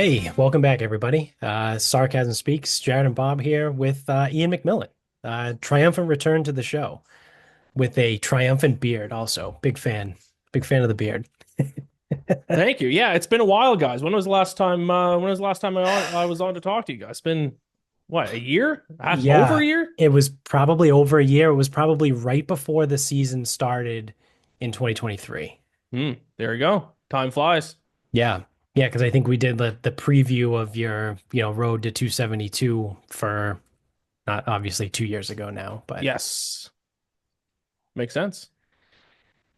Hey, welcome back, everybody. Sarcasm Speaks, Jared and Bob here with Iain MacMillan. Triumphant return to the show with a triumphant beard, also. Big fan of the beard. Thank you. Yeah, it's been a while, guys. When was the last time? When was the last time I was on to talk to you guys? It's been what, a year? Over Yeah, a year? it was probably over a year. It was probably right before the season started in 2023. There you go. Time flies. Yeah. Yeah, because I think we did the preview of your, road to 272 for not obviously 2 years ago now, but Yes, makes sense.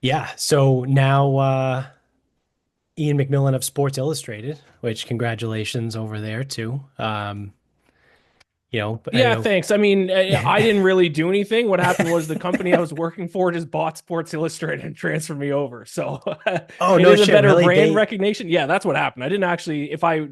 yeah. So now Iain MacMillan of Sports Illustrated, which congratulations over there too. I Yeah, know. thanks. I mean, I didn't really do anything. What happened was the company I was working for just bought Sports Illustrated and transferred me over. So Oh it no is a shit, better really? brand They recognition. Yeah, that's what happened. I didn't actually, if I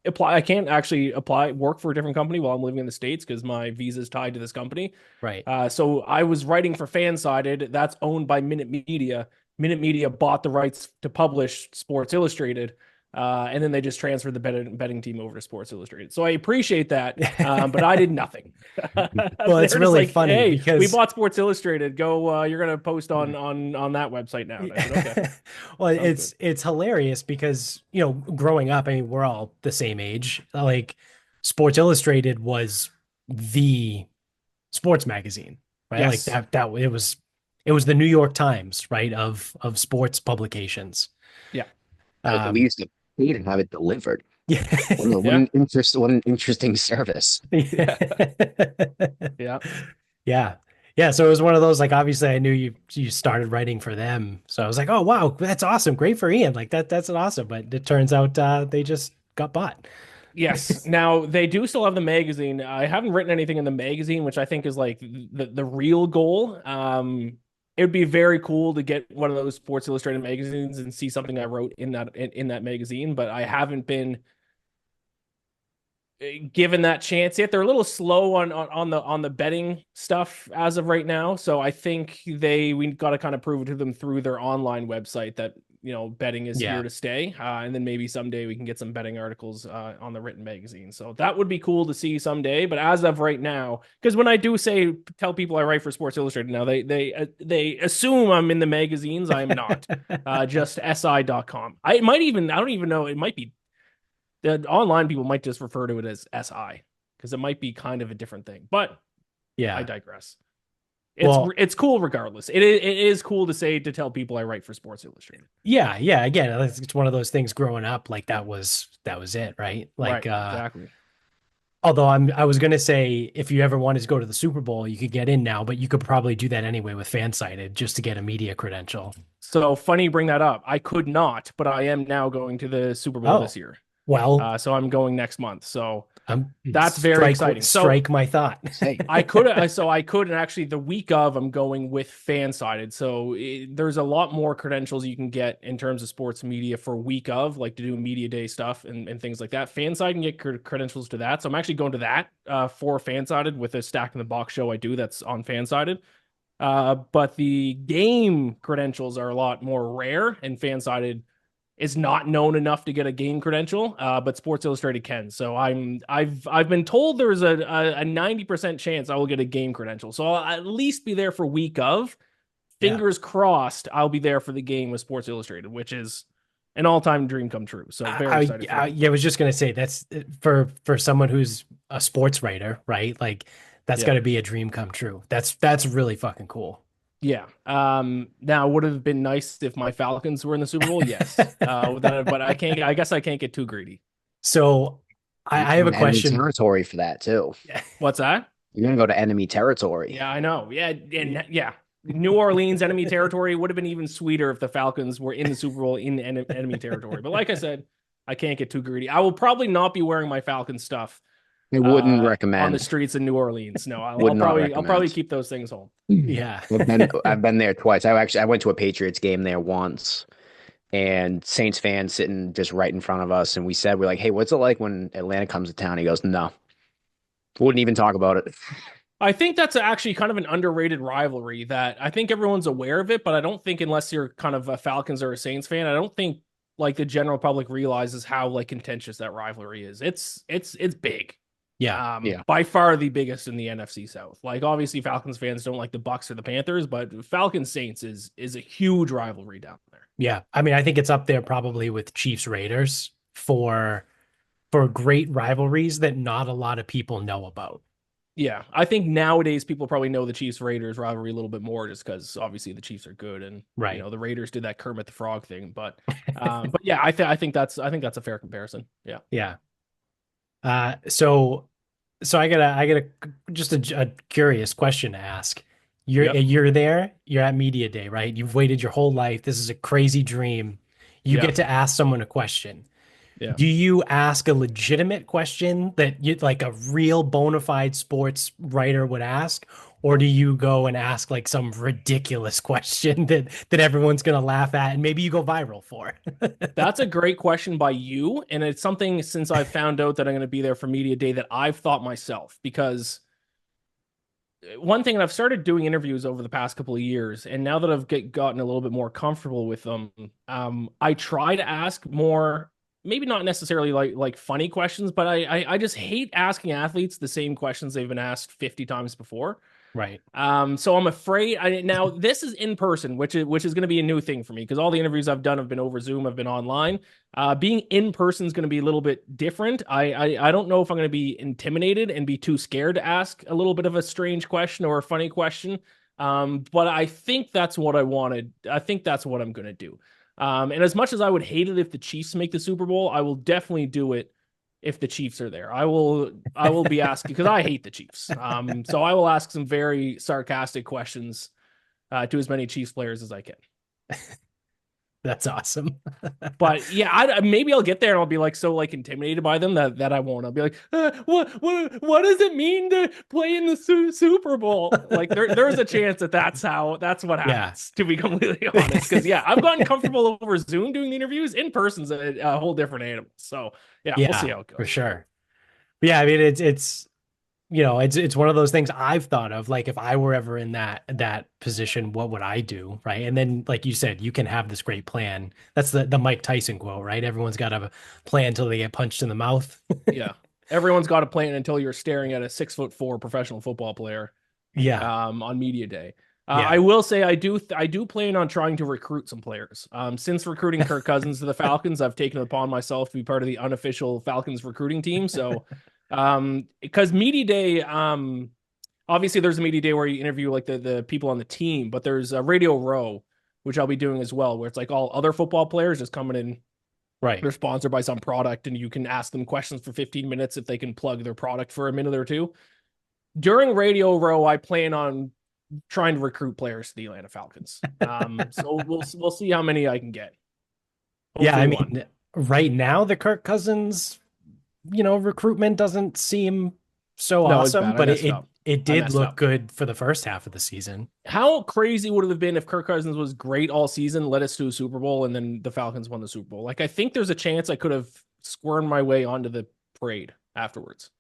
apply, I can't actually apply work for a different company while I'm living in the States because my visa is tied to this company. right. So I was writing for Fansided. That's owned by Minute Media. Minute Media bought the rights to publish Sports Illustrated. And then they just transferred the betting team over to Sports Illustrated. So I appreciate that, but I did nothing. Well, it's They're just really like, funny "Hey, we because bought Sports Illustrated. Go, you're gonna post on that website now." And I said, "Okay, well, sounds good." it's hilarious because, growing up, I mean, we're all the same age. Like Sports Illustrated was the sports magazine, right? Like Yes, that it was the New York Times, right, of sports publications. yeah, We Um used to pay to have it delivered. yeah. yeah, What an interesting service. yeah, yeah. Yeah. Yeah. So it was one of those, like, obviously I knew you started writing for them. So I was like, oh wow, that's awesome. Great for Ian. Like that's an awesome. But it turns out they just got bought. Yes. Now they do still have the magazine. I haven't written anything in the magazine, which I think is like the real goal. It would be very cool to get one of those Sports Illustrated magazines and see something I wrote in that magazine, but I haven't been given that chance yet. They're a little slow on the betting stuff as of right now, so I think we got to kind of prove it to them through their online website that betting is here Yeah. to stay, and then maybe someday we can get some betting articles on the written magazine. So that would be cool to see someday. But as of right now, because when I do tell people I write for Sports Illustrated now, they assume I'm in the magazines. I am not. Just si.com. I don't even know. It might be the online people might just refer to it as SI because it might be kind of a different thing. But I Yeah. digress. Well, It's cool regardless. It is cool to tell people I write for Sports Illustrated. yeah, yeah. Again, it's one of those things growing up, like that was it, right? Like Right, exactly. although I was gonna say if you ever wanted to go to the Super Bowl, you could get in now, but you could probably do that anyway with Fansided just to get a media credential. So funny you bring that up. I could not, but I am now going to the Super Bowl this Oh, year. well, So I'm going next month. So that's very strike exciting. So strike my thought. Hey, I could, and actually the week of I'm going with Fansided. So there's a lot more credentials you can get in terms of sports media for week of, like to do media day stuff and things like that. Fanside can get credentials to that. So I'm actually going to that for Fansided with a Stack in the Box show I do that's on Fansided. But the game credentials are a lot more rare, and Fansided is not known enough to get a game credential, but Sports Illustrated can. So I've been told there's a 90% chance I will get a game credential. So I'll at least be there for week of. Yeah. Fingers crossed, I'll be there for the game with Sports Illustrated, which is an all-time dream come true. So very excited for that. Yeah, I was just gonna say that's for someone who's a sports writer, right? Like that's got Yeah. to be a dream come true. That's really fucking cool. Yeah. Now would have been nice if my Falcons were in the Super Bowl. Yes. But I can't. I guess I can't get too greedy. So you're I have a going to enemy question. territory for that too. What's that? You're going to go to enemy territory. Yeah, I know. Yeah, and yeah, New Orleans enemy territory would have been even sweeter if the Falcons were in the Super Bowl in enemy territory. But like I said, I can't get too greedy. I will probably not be wearing my Falcon stuff I wouldn't on the recommend. streets in New Orleans. No, Would not I'll probably recommend. keep those things home. Yeah. I've been there twice. I went to a Patriots game there once, and Saints fans sitting just right in front of us, and we're like, "Hey, what's it like when Atlanta comes to town?" He goes, "No, wouldn't even talk about it." I think that's actually kind of an underrated rivalry that I think everyone's aware of it, but I don't think unless you're kind of a Falcons or a Saints fan, I don't think like the general public realizes how like contentious that rivalry is. It's big. Yeah. Yeah. By far the biggest in the NFC South. Like obviously Falcons fans don't like the Bucks or the Panthers, but Falcons Saints is a huge rivalry down there. Yeah. I mean, I think it's up there probably with Chiefs Raiders for great rivalries that not a lot of people know about. Yeah, I think nowadays people probably know the Chiefs Raiders rivalry a little bit more just because obviously the Chiefs are good and Right. the Raiders did that Kermit the Frog thing, but yeah, I think that's a fair comparison. Yeah. Yeah. So I got just a curious question to ask. Yep. You're there, you're at media day, right? You've waited your whole life. This is a crazy dream. You Yeah. get to ask someone a question. Yeah. Do you ask a legitimate question that you like a real bona fide sports writer would ask, or do you go and ask like some ridiculous question that everyone's gonna laugh at and maybe you go viral for? That's a great question by you. And it's something since I've found out that I'm going to be there for Media Day that I've thought myself because one thing, and I've started doing interviews over the past couple of years, and now that I've gotten a little bit more comfortable with them, I try to ask more, maybe not necessarily like funny questions, but I just hate asking athletes the same questions they've been asked 50 times before. Right. So I'm afraid now this is in person, which is going to be a new thing for me because all the interviews I've done have been over Zoom, have been online. Being in person is going to be a little bit different. I don't know if I'm going to be intimidated and be too scared to ask a little bit of a strange question or a funny question. But I think that's what I wanted. I think that's what I'm going to do. And as much as I would hate it if the Chiefs make the Super Bowl, I will definitely do it if the Chiefs are there. I will be asking because I hate the Chiefs. So I will ask some very sarcastic questions to as many Chiefs players as I can. That's awesome. But yeah, maybe I'll get there and I'll be like so like intimidated by them that I won't. I'll be like, what does it mean to play in the Super Bowl? Like there's a chance that's what Yeah. happens. To be completely honest, because yeah, I've gotten comfortable over Zoom doing the interviews. In person's a whole different animal. So yeah, we'll see how it goes. For sure. But yeah, I mean it's it's one of those things I've thought of, like if I were ever in that position, what would I do? Right. And then like you said, you can have this great plan. That's the Mike Tyson quote, right? Everyone's got a plan until they get punched in the mouth. Yeah. Everyone's got a plan until you're staring at a 6'4" professional football player. Yeah. On media day. Yeah. I will say I do plan on trying to recruit some players. Since recruiting Kirk Cousins to the Falcons, I've taken it upon myself to be part of the unofficial Falcons recruiting team. So, because media day, obviously there's a media day where you interview like the people on the team, but there's a Radio Row, which I'll be doing as well, where it's like all other football players just coming in. Right. They're sponsored by some product, and you can ask them questions for 15 minutes if they can plug their product for a minute or two. During Radio Row, I plan on trying to recruit players to the Atlanta Falcons. So we'll see how many I can get. Hopefully yeah, I mean, right now the Kirk Cousins, recruitment doesn't seem so awesome, but it did look good for the first half of the season. How crazy would it have been if Kirk Cousins was great all season, led us to a Super Bowl, and then the Falcons won the Super Bowl? Like, I think there's a chance I could have squirmed my way onto the parade afterwards.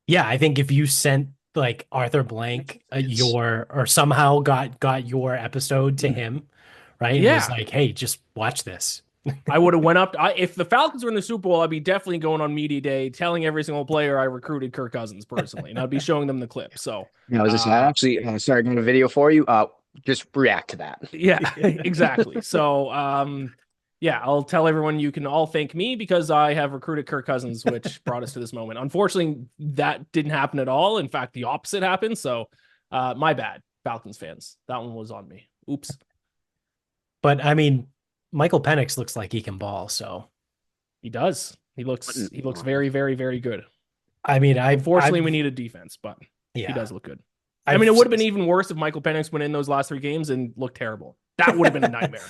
Yeah, I think if you sent like Arthur Blank or somehow got your episode to him, right? Yeah. And was like, hey, just watch this. I would have went up. If the Falcons were in the Super Bowl, I'd be definitely going on media day, telling every single player I recruited Kirk Cousins personally, and I'd be showing them the clip. So yeah, I was just actually started doing a video for you. Just react to that. Yeah, exactly. So, yeah, I'll tell everyone you can all thank me because I have recruited Kirk Cousins, which brought us to this moment. Unfortunately, that didn't happen at all. In fact, the opposite happened. So, my bad, Falcons fans. That one was on me. Oops. But I mean, Michael Penix looks like he can ball. So he does. He looks very, very, very good. I mean, unfortunately we need a defense, but he does look good. I mean, it would have been even worse if Michael Penix went in those last 3 games and looked terrible. That would have been a nightmare.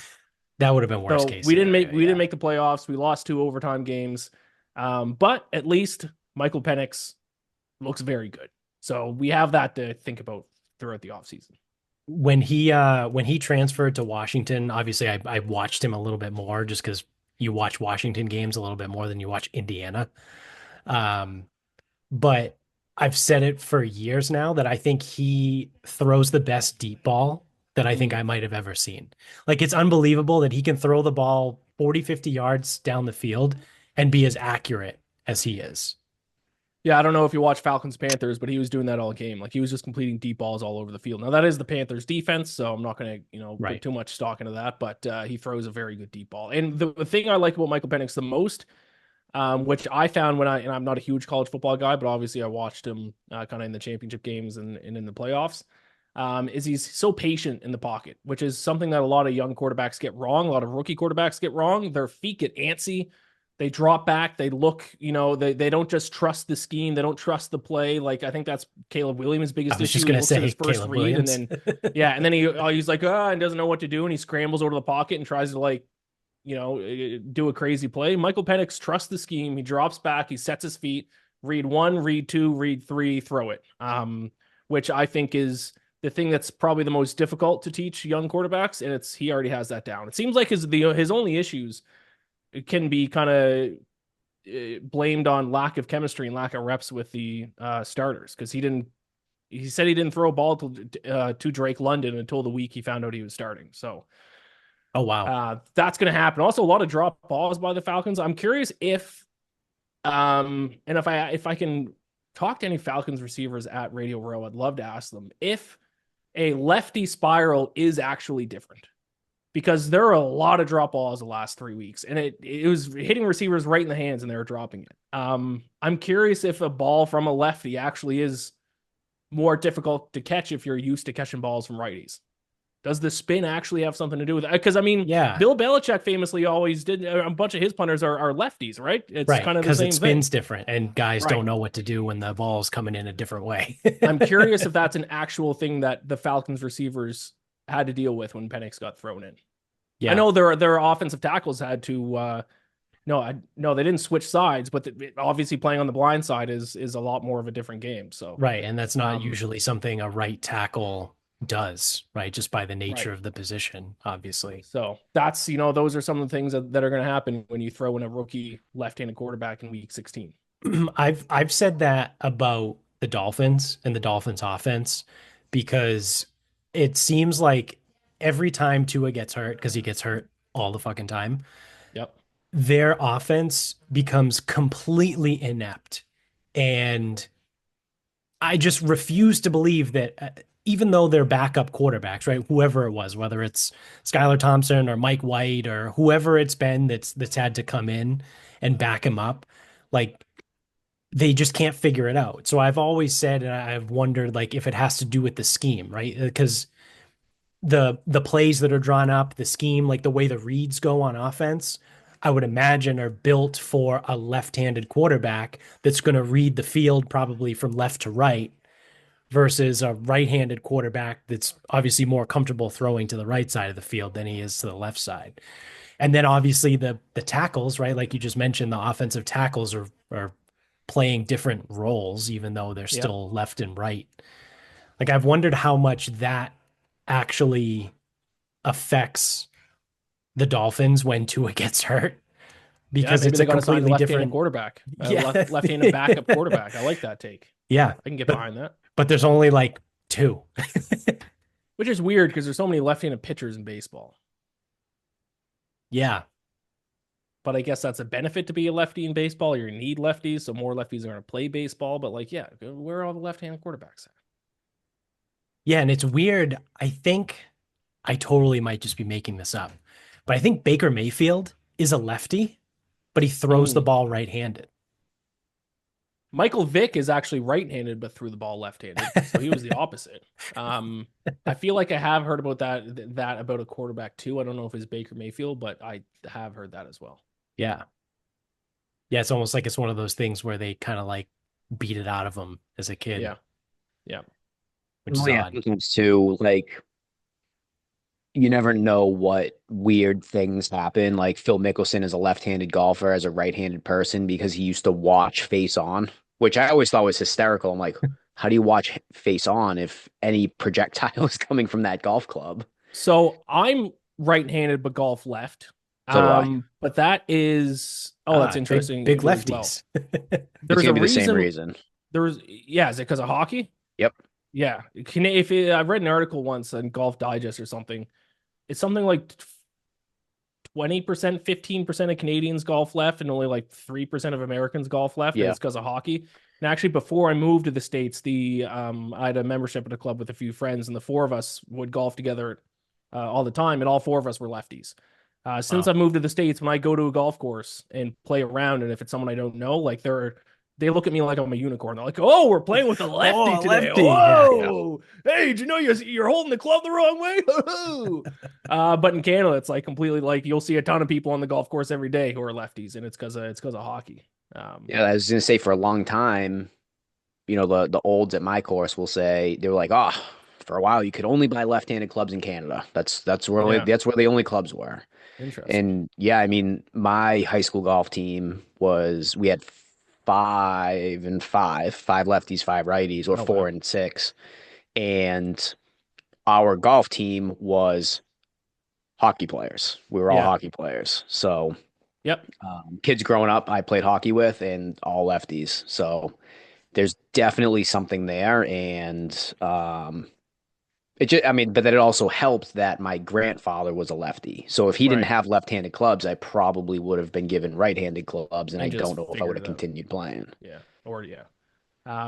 That would have been worst case. We didn't make the playoffs. We lost 2 overtime games. But at least Michael Penix looks very good. So we have that to think about throughout the offseason. When he transferred to Washington, obviously I watched him a little bit more just because you watch Washington games a little bit more than you watch Indiana. But I've said it for years now that I think he throws the best deep ball that I think I might have ever seen. Like, it's unbelievable that he can throw the ball 40, 50 yards down the field and be as accurate as he is. Yeah, I don't know if you watch Falcons Panthers, but he was doing that all game. Like he was just completing deep balls all over the field. Now that is the Panthers defense, so I'm not going to, put Right. too much stock into that, but he throws a very good deep ball. And the thing I like about Michael Penix the most, which I found and I'm not a huge college football guy, but obviously I watched him kind of in the championship games and in the playoffs, is he's so patient in the pocket, which is something that a lot of young quarterbacks get wrong. A lot of rookie quarterbacks get wrong. Their feet get antsy. They drop back. They look, they don't just trust the scheme. They don't trust the play. Like, I think that's Caleb Williams' I biggest was issue. just He going to looks at say his first Caleb read Williams. and then, yeah. And then he's like, and doesn't know what to do. And he scrambles over to the pocket and tries to do a crazy play. Michael Penix trusts the scheme. He drops back. He sets his feet. Read 1, read 2, read 3, throw it. Which I think is the thing that's probably the most difficult to teach young quarterbacks. And he already has that down. It seems like his only issues can be kind of blamed on lack of chemistry and lack of reps with the starters, because he said he didn't throw a ball to Drake London until the week he found out he was starting. So Oh, wow. that's going to happen. Also, a lot of drop balls by the Falcons. I'm curious if and if I can talk to any Falcons receivers at Radio Row, I'd love to ask them if a lefty spiral is actually different, because there are a lot of drop balls the last 3 weeks, and it was hitting receivers right in the hands and they were dropping it. I'm curious if a ball from a lefty actually is more difficult to catch if you're used to catching balls from righties. Does the spin actually have something to do with it? Because, Yeah. Bill Belichick famously always did. A bunch of his punters are lefties, right? It's Right. kind of the Because same it thing. spins different and guys Right. don't know what to do when the ball's coming in a different way. I'm curious if that's an actual thing that the Falcons receivers had to deal with when Penix got thrown in. Yeah. I know their offensive tackles had to. No, they didn't switch sides, but obviously playing on the blind side is a lot more of a different game. So Right. And that's not usually something a right tackle does, right? Just by the nature of the position, obviously. So that's, those are some of the things that are going to happen when you throw in a rookie left-handed quarterback in week 16. I've said that about the Dolphins and the Dolphins offense, because it seems like every time Tua gets hurt, because he gets hurt all the fucking time, Yep. their offense becomes completely inept. And I just refuse to believe that even though they're backup quarterbacks, right? Whoever it was, whether it's Skylar Thompson or Mike White or whoever it's been that's had to come in and back him up, like they just can't figure it out. So I've always said, and I've wondered, like, if it has to do with the scheme, right? Because the plays that are drawn up, the scheme, like the way the reads go on offense, I would imagine are built for a left-handed quarterback that's going to read the field probably from left to right versus a right-handed quarterback that's obviously more comfortable throwing to the right side of the field than he is to the left side. And then obviously the tackles, right? Like you just mentioned, the offensive tackles are playing different roles, even though they're still left and right. Like I've wondered how much that actually affects the Dolphins when Tua gets hurt, because maybe it's they a got to sign a completely left-handed different quarterback, Yeah. left-handed backup quarterback. I like that take. Yeah. I can get But behind that. but there's only like two. Which is weird because there's so many left-handed pitchers in baseball. Yeah. But I guess that's a benefit to be a lefty in baseball. You need lefties, so more lefties are going to play baseball. But where are all the left-handed quarterbacks at? Yeah, and it's weird. I think I totally might just be making this up, but I think Baker Mayfield is a lefty, but he throws the ball right-handed. Michael Vick is actually right-handed, but threw the ball left-handed. So he was the opposite. I feel like I have heard about that about a quarterback too. I don't know if it's Baker Mayfield, but I have heard that as well. Yeah. Yeah, it's almost like it's one of those things where they kind of like beat it out of him as a kid. Yeah. Yeah. Which is Yeah, odd. sometimes too, like you never know what weird things happen. Like Phil Mickelson is a left-handed golfer as a right-handed person because he used to watch Face On, which I always thought was hysterical. I'm like, how do you watch Face On if any projectile is coming from that golf club? So I'm right-handed, but golf left. So do I. But that is that's interesting. Big as well. lefties. It's gonna be the same reason. Is it because of hockey? Yep. Yeah. I read an article once on Golf Digest or something. It's something like 20%, 15% of Canadians golf left, and only like 3% of Americans golf left, and Yeah. it's because of hockey. And actually, before I moved to the States, I had a membership at a club with a few friends, and the four of us would golf together all the time, and all four of us were lefties. Since Wow. I moved to the States, when I go to a golf course and play around, and if it's someone I don't know, like they look at me like I'm a unicorn. They're like, "Oh, we're playing with a lefty Oh, a today. lefty. Yeah. Yeah. Whoa, hey, did you know you're holding the club the wrong way?" But in Canada, it's like completely like you'll see a ton of people on the golf course every day who are lefties, and it's because of hockey. Yeah, I was gonna say for a long time, the olds at my course will say they were like, oh, for a while you could only buy left-handed clubs in Canada. Yeah, That's where the only clubs were. interesting. And yeah, I mean, my high school golf team we had 5 lefties, 5 righties, or Oh four wow. and six. And our golf team was hockey players. We were all Yeah. hockey players. So Yep. kids growing up, I played hockey with, and all lefties. So there's definitely something there, and I mean, but then it also helped that my grandfather was a lefty. So if he didn't Right. have left-handed clubs, I probably would have been given right-handed clubs, and I And just don't know if I would figured have it out. continued playing. Yeah. Or yeah.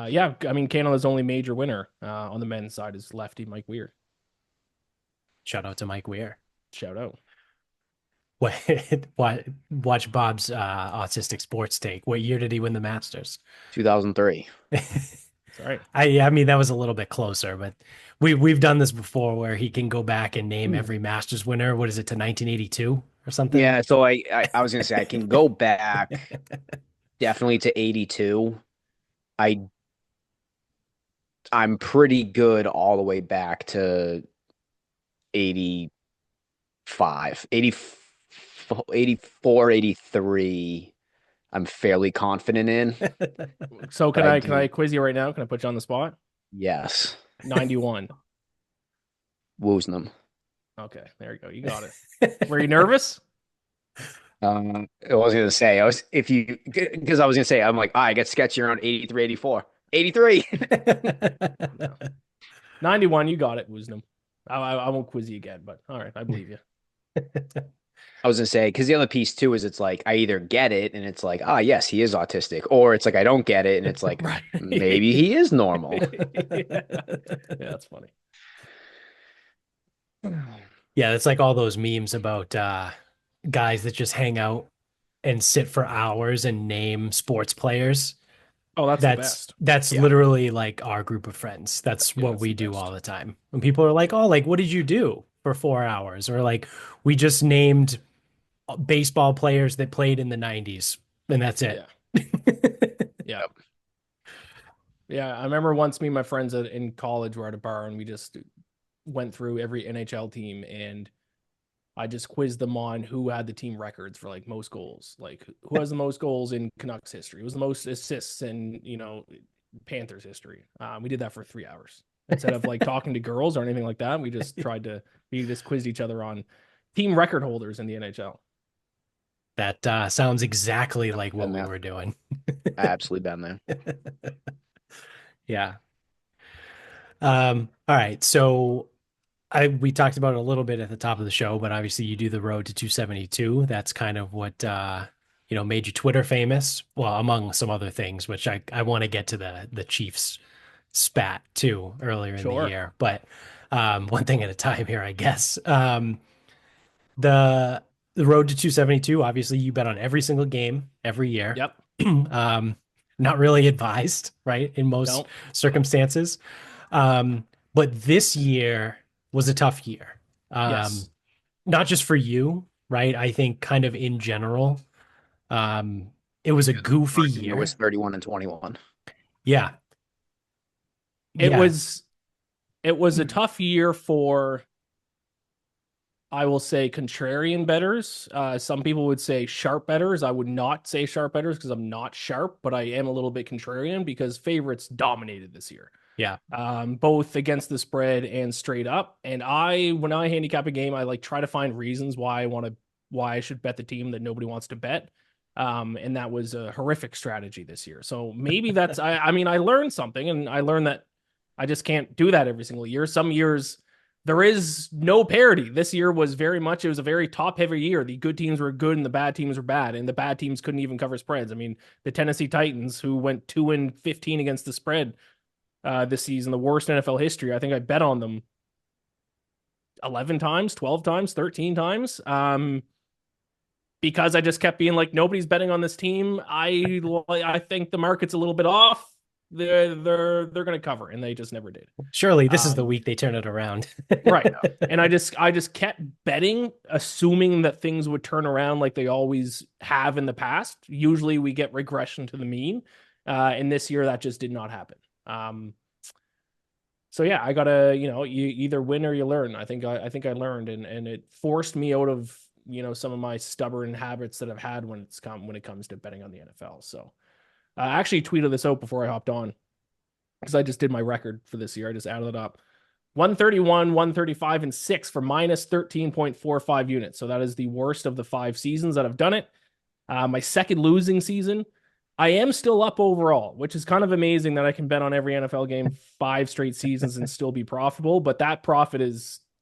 Yeah. I mean, Canada's only major winner on the men's side is lefty Mike Weir. Shout out to Mike Weir. Shout out. Watch Bob's autistic sports take. What year did he win the Masters? 2003. Sorry. I mean that was a little bit closer, but we've done this before where he can go back and name Hmm. every Masters winner. What is it to 1982 or something? Yeah, so I was gonna say I can go back definitely to 82. I I'm pretty good all the way back to 85, 80, 84, 83. I'm fairly confident in, So but can I I do. quiz you right now? Can I put you on the spot? Yes. 91. Woosnam. Okay, there you go. You got it. Were you nervous? I was gonna say because I was gonna say I'm like I get sketchy around 83, 84. 83. No. 91, you got it, Wisdom. I won't quiz you again, but all right, I believe you. I was gonna say because the other piece too is it's like I either get it and it's like yes, he is autistic, or it's like I don't get it and it's like Right. maybe he is normal. Yeah. Yeah, that's funny. Yeah, it's like all those memes about guys that just hang out and sit for hours and name sports players. Oh, that's the That's best. that's Yeah. literally like our group of friends. That's Yeah, what that's the we do best. all the time. When people are like, "Oh, like what did you do for 4 hours?" Or like, "We just named baseball players that played in the 90s." And that's it. Yeah. Yeah. Yeah. I remember once me and my friends in college were at a bar and we just went through every NHL team and I just quizzed them on who had the team records for like most goals, like who has the most goals in Canucks history, who was the most assists in Panthers history. We did that for 3 hours instead of like talking to girls or anything like that. We just quizzed each other on team record holders in the NHL. That sounds exactly like what Been we there. were doing. Absolutely been there. Yeah. All right. So we talked about it a little bit at the top of the show, but obviously you do the road to 272. That's kind of what made you Twitter famous. Well, among some other things, which I want to get to the Chiefs spat too earlier in the Sure. year. But one thing at a time here, I guess. The road to 272, obviously you bet on every single game every year. Yep. um, not really advised, right? In most No. circumstances. But this year was a tough year. Yes. Not just for you, right? I think kind of in general. It was a goofy Market year was year. 31 and 21. Yeah. It Yeah. was a tough year for, I will say, contrarian bettors. Some people would say sharp bettors. I would not say sharp bettors because I'm not sharp, but I am a little bit contrarian because favorites dominated this year. Yeah. Both against the spread and straight up. And when I handicap a game, I like try to find reasons why I should bet the team that nobody wants to bet. And that was a horrific strategy this year. So maybe that's, I mean, I learned something and I learned that I just can't do that every single year. Some years there is no parity. This year was very much, it was a very top heavy year. The good teams were good and the bad teams were bad, and the bad teams couldn't even cover spreads. I mean, the Tennessee Titans, who went 2-15 against the spread this season, the worst in NFL history. I think I bet on them 11 times, 12 times, 13 times. Because I just kept being like, nobody's betting on this team. I think the market's a little bit off. They're going to cover, and they just never did. Surely this is the week they turn it around. Right. And I just kept betting, assuming that things would turn around like they always have in the past. Usually we get regression to the mean. And this year that just did not happen. So yeah, I gotta, you either win or you learn. I think I learned, and it forced me out of, some of my stubborn habits that I've had when it comes to betting on the NFL. So I actually tweeted this out before I hopped on, because I just did my record for this year. I just added it up. 131, 135, and 6 for minus 13.45 units. So that is the worst of the 5 seasons that I've done it. My second losing season. I am still up overall, which is kind of amazing that I can bet on every NFL game 5 straight seasons and still be profitable. But that profit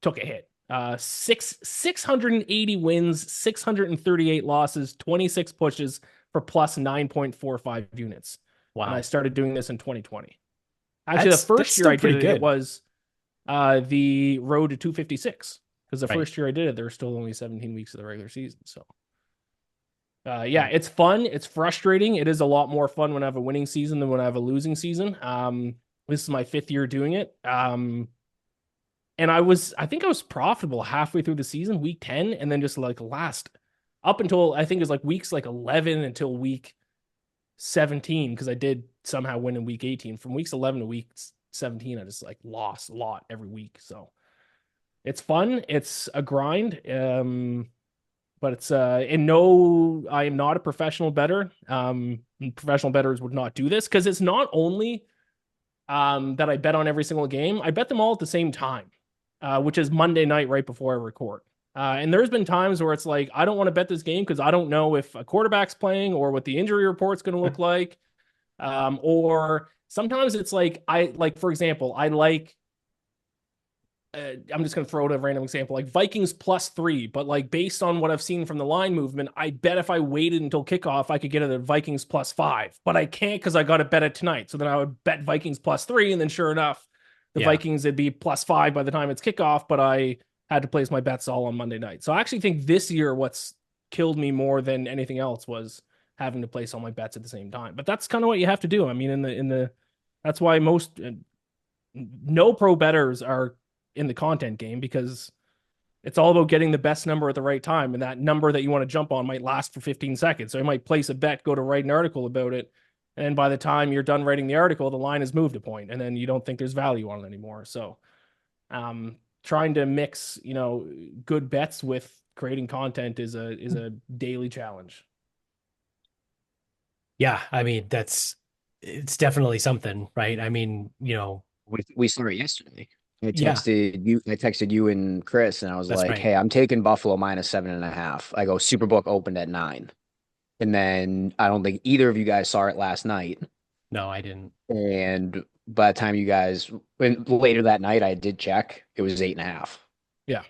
took a hit. 680 wins, 638 losses, 26 pushes for plus 9.45 units. Wow. And I started doing this in 2020. Actually, the first year I did it was the road to 256. Because the first year I did it, there were still only 17 weeks of the regular season. So, yeah, it's fun. It's frustrating. It is a lot more fun when I have a winning season than when I have a losing season. This is my 5th year doing it. And I think I was profitable halfway through the season, week 10, and then just like up until I think it was like weeks like 11 until week 17, because I did somehow win in week 18. From weeks 11 to week 17, I just like lost a lot every week. So it's fun. It's a grind. But it's I am not a professional bettor. Professional bettors would not do this, because it's not only that I bet on every single game. I bet them all at the same time, which is Monday night right before I record. And there's been times where it's like, I don't want to bet this game because I don't know if a quarterback's playing or what the injury report's going to look like. Or sometimes it's like, for example, I'm just going to throw out a random example, like Vikings +3, but like based on what I've seen from the line movement, I bet if I waited until kickoff, I could get it at Vikings +5, but I can't because I got to bet it tonight. So then I would bet Vikings +3, and then sure enough, the Vikings would be +5 by the time it's kickoff, but I had to place my bets all on Monday night. So I actually think this year what's killed me more than anything else was having to place all my bets at the same time. But that's kind of what you have to do. I mean, that's why no pro bettors are in the content game, because it's all about getting the best number at the right time. And that number that you want to jump on might last for 15 seconds. So you might place a bet, go to write an article about it. And by the time you're done writing the article, the line has moved a point, and then you don't think there's value on it anymore. So, trying to mix, good bets with creating content is a daily challenge. Yeah. I mean, it's definitely something, right? I mean, we saw it yesterday. I texted you and Chris, and I was like, hey, I'm taking Buffalo -7.5. I go, Superbook opened at 9. And then I don't think either of you guys saw it last night. No, I didn't. And by the time you guys later that night, I did check, it was 8.5. Yeah.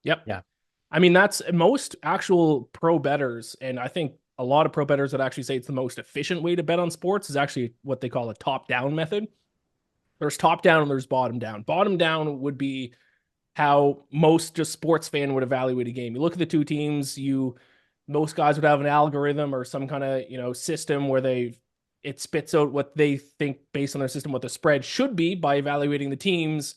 Yep. Yeah. I mean, that's most actual pro bettors. And I think a lot of pro bettors would actually say it's the most efficient way to bet on sports is actually what they call a top-down method. There's top down and there's bottom down. Bottom down would be how most just sports fan would evaluate a game. You look at the two teams, most guys would have an algorithm or some kind of, system where it spits out what they think based on their system, what the spread should be by evaluating the teams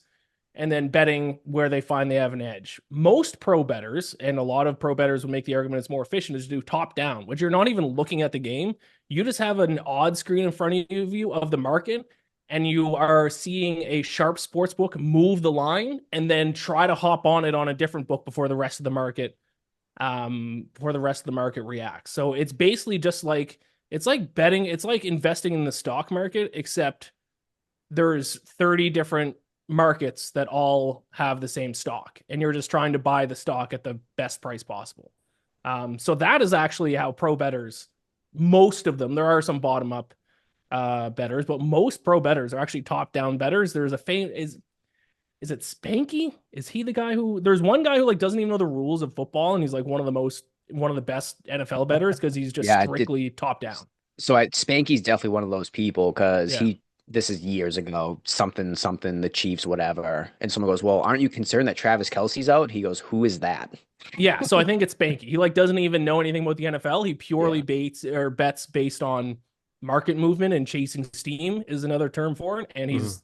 and then betting where they find they have an edge. Most pro bettors, and a lot of pro bettors will make the argument it's more efficient, is to do top down, which you're not even looking at the game. You just have an odd screen in front of you of the market, and you are seeing a sharp sports book move the line and then try to hop on it on a different book before the rest of the market reacts. So it's basically just like, it's like betting, it's like investing in the stock market, except there's 30 different markets that all have the same stock, and you're just trying to buy the stock at the best price possible. So that is actually how pro bettors, most of them, there are some bottom up bettors, but most pro bettors are actually top down bettors. There's is is it Spanky? Is he the guy who there's one guy who like doesn't even know the rules of football and he's like one of the best NFL bettors because he's just Yeah, I did. strictly top down. So Spanky's definitely one of those people because Yeah. this is years ago, something, the Chiefs, whatever. And someone goes, well, aren't you concerned that Travis Kelce's out? He goes, who is that? Yeah, so I think it's Spanky. He like doesn't even know anything about the NFL. He purely Yeah. baits or bets based on market movement and chasing steam is another term for it. And Mhm. he's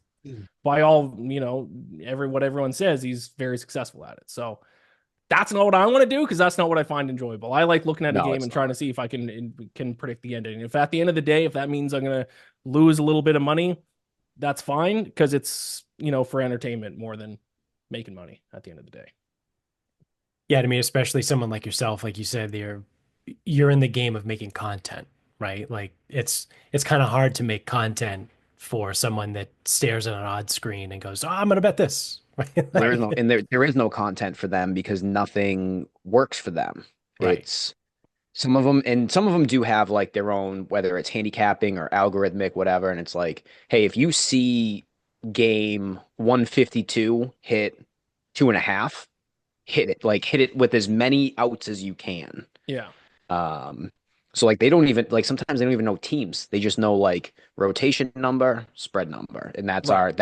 by all, what everyone says, he's very successful at it. So that's not what I want to do because that's not what I find enjoyable. I like looking at a No, game it's and trying to not. see if I can predict the ending. If at the end of the day, if that means I'm gonna lose a little bit of money, that's fine because it's for entertainment more than making money at the end of the day. Yeah, I mean, especially someone like yourself, like you said, you're in the game of making content, right? Like it's kind of hard to make content for someone that stares at an odd screen and goes, "Oh, I'm gonna bet this." Right? There is Right. no and there is no content for them because nothing works for them. Right. It's some of them do have like their own, whether it's handicapping or algorithmic, whatever. And it's like, hey, if you see game 152 hit 2.5, hit it. Like hit it with as many outs as you can. Yeah. Um, so like they don't even like sometimes they don't even know teams. They just know like rotation number, spread number, and that's Right.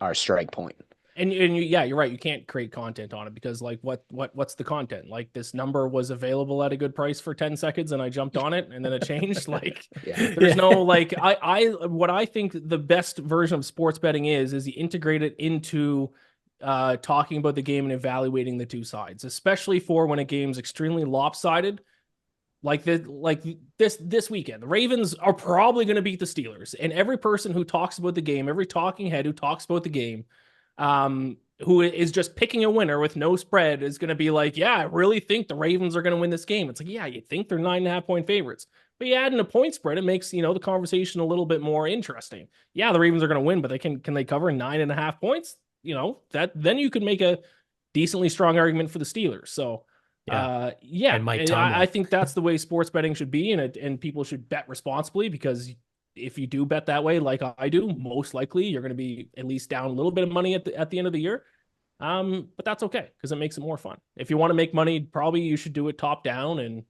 our strike point. Yeah, you're right. You can't create content on it because like what's the content? Like this number was available at a good price for 10 seconds and I jumped on it and then it changed. Like Yeah. there's no like I what I think the best version of sports betting is you integrate it into talking about the game and evaluating the two sides, especially for when a game's extremely lopsided. This weekend, the Ravens are probably going to beat the Steelers, and every person who talks about the game, every talking head who talks about the game, who is just picking a winner with no spread, is going to be like, "Yeah, I really think the Ravens are going to win this game." It's like, yeah, you think they're 9.5 point favorites, but you add in a point spread, it makes the conversation a little bit more interesting. Yeah, the Ravens are going to win, but can they cover 9.5 points? That then you could make a decently strong argument for the Steelers. So. Yeah. Yeah, And Mike and Tomlin. I think that's the way sports betting should be, and people should bet responsibly because if you do bet that way, like I do, most likely you're going to be at least down a little bit of money at the end of the year. But that's okay because it makes it more fun. If you want to make money, probably you should do it top down, and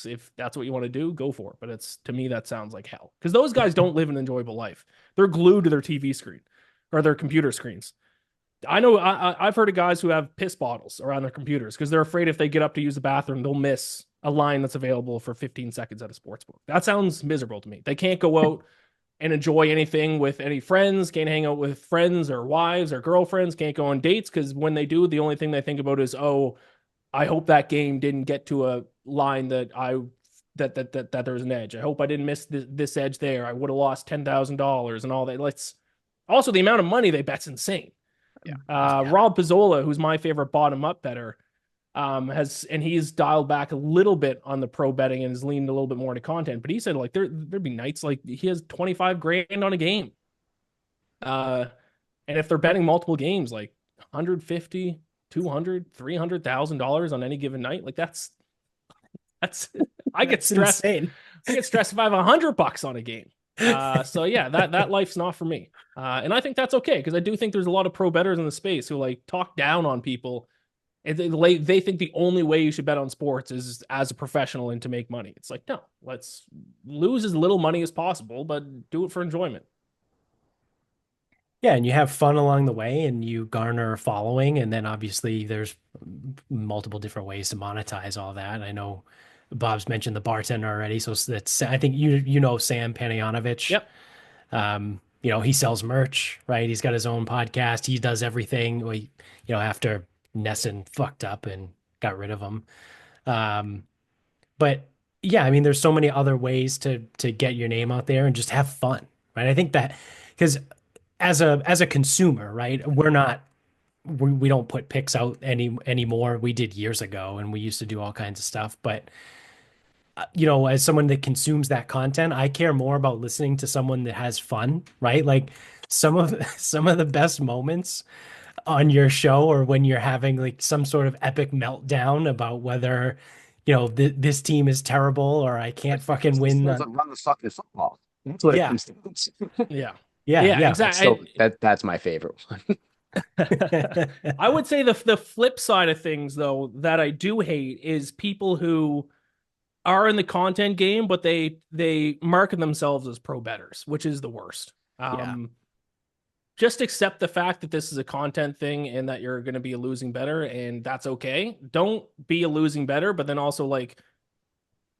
if that's what you want to do, go for it. But to me that sounds like hell because those guys don't live an enjoyable life. They're glued to their TV screen or their computer screens. I know I've heard of guys who have piss bottles around their computers because they're afraid if they get up to use the bathroom, they'll miss a line that's available for 15 seconds at a sports book. That sounds miserable to me. They can't go out and enjoy anything with any friends, can't hang out with friends or wives or girlfriends, can't go on dates because when they do, the only thing they think about is, oh, I hope that game didn't get to a line that there's an edge. I hope I didn't miss this edge there. I would have lost $10,000 and all that. Let's also the amount of money they bet's insane. Yeah. Rob Pizzola, who's my favorite bottom up better, he's dialed back a little bit on the pro betting and has leaned a little bit more into content. But he said like there'd be nights like he has 25 grand on a game. And if they're betting multiple games, like 150, 200, $300,000 on any given night, like that's I get stressed. Insane. I get stressed if I have $100 on a game. So yeah, that life's not for me. And I think that's okay because I do think there's a lot of pro bettors in the space who like talk down on people. And they think the only way you should bet on sports is as a professional and to make money. It's like, no, let's lose as little money as possible, but do it for enjoyment. Yeah, and you have fun along the way and you garner a following, and then obviously there's multiple different ways to monetize all that. I know Bob's mentioned the bartender already, so that's I think you know Sam Panayonovich. Yep. He sells merch, right? He's got his own podcast. He does everything. After Nesson fucked up and got rid of him. Um, but yeah, I mean, there's so many other ways to get your name out there and just have fun, right? I think that because as a consumer, right, we don't put picks out anymore. We did years ago, and we used to do all kinds of stuff. But as someone that consumes that content, I care more about listening to someone that has fun, right? Like some of the best moments on your show or when you're having like some sort of epic meltdown about whether, this team is terrible or I can't fucking win. Doesn't run the fucking football. That's what it Yeah, comes to. Yeah. yeah, Yeah, yeah. That's exactly. still that's my favorite one. I would say the flip side of things, though, that I do hate is people who are in the content game, but they market themselves as pro bettors, which is the worst. Yeah. Just accept the fact that this is a content thing and that you're going to be a losing better, and that's okay. Don't be a losing better, but then also like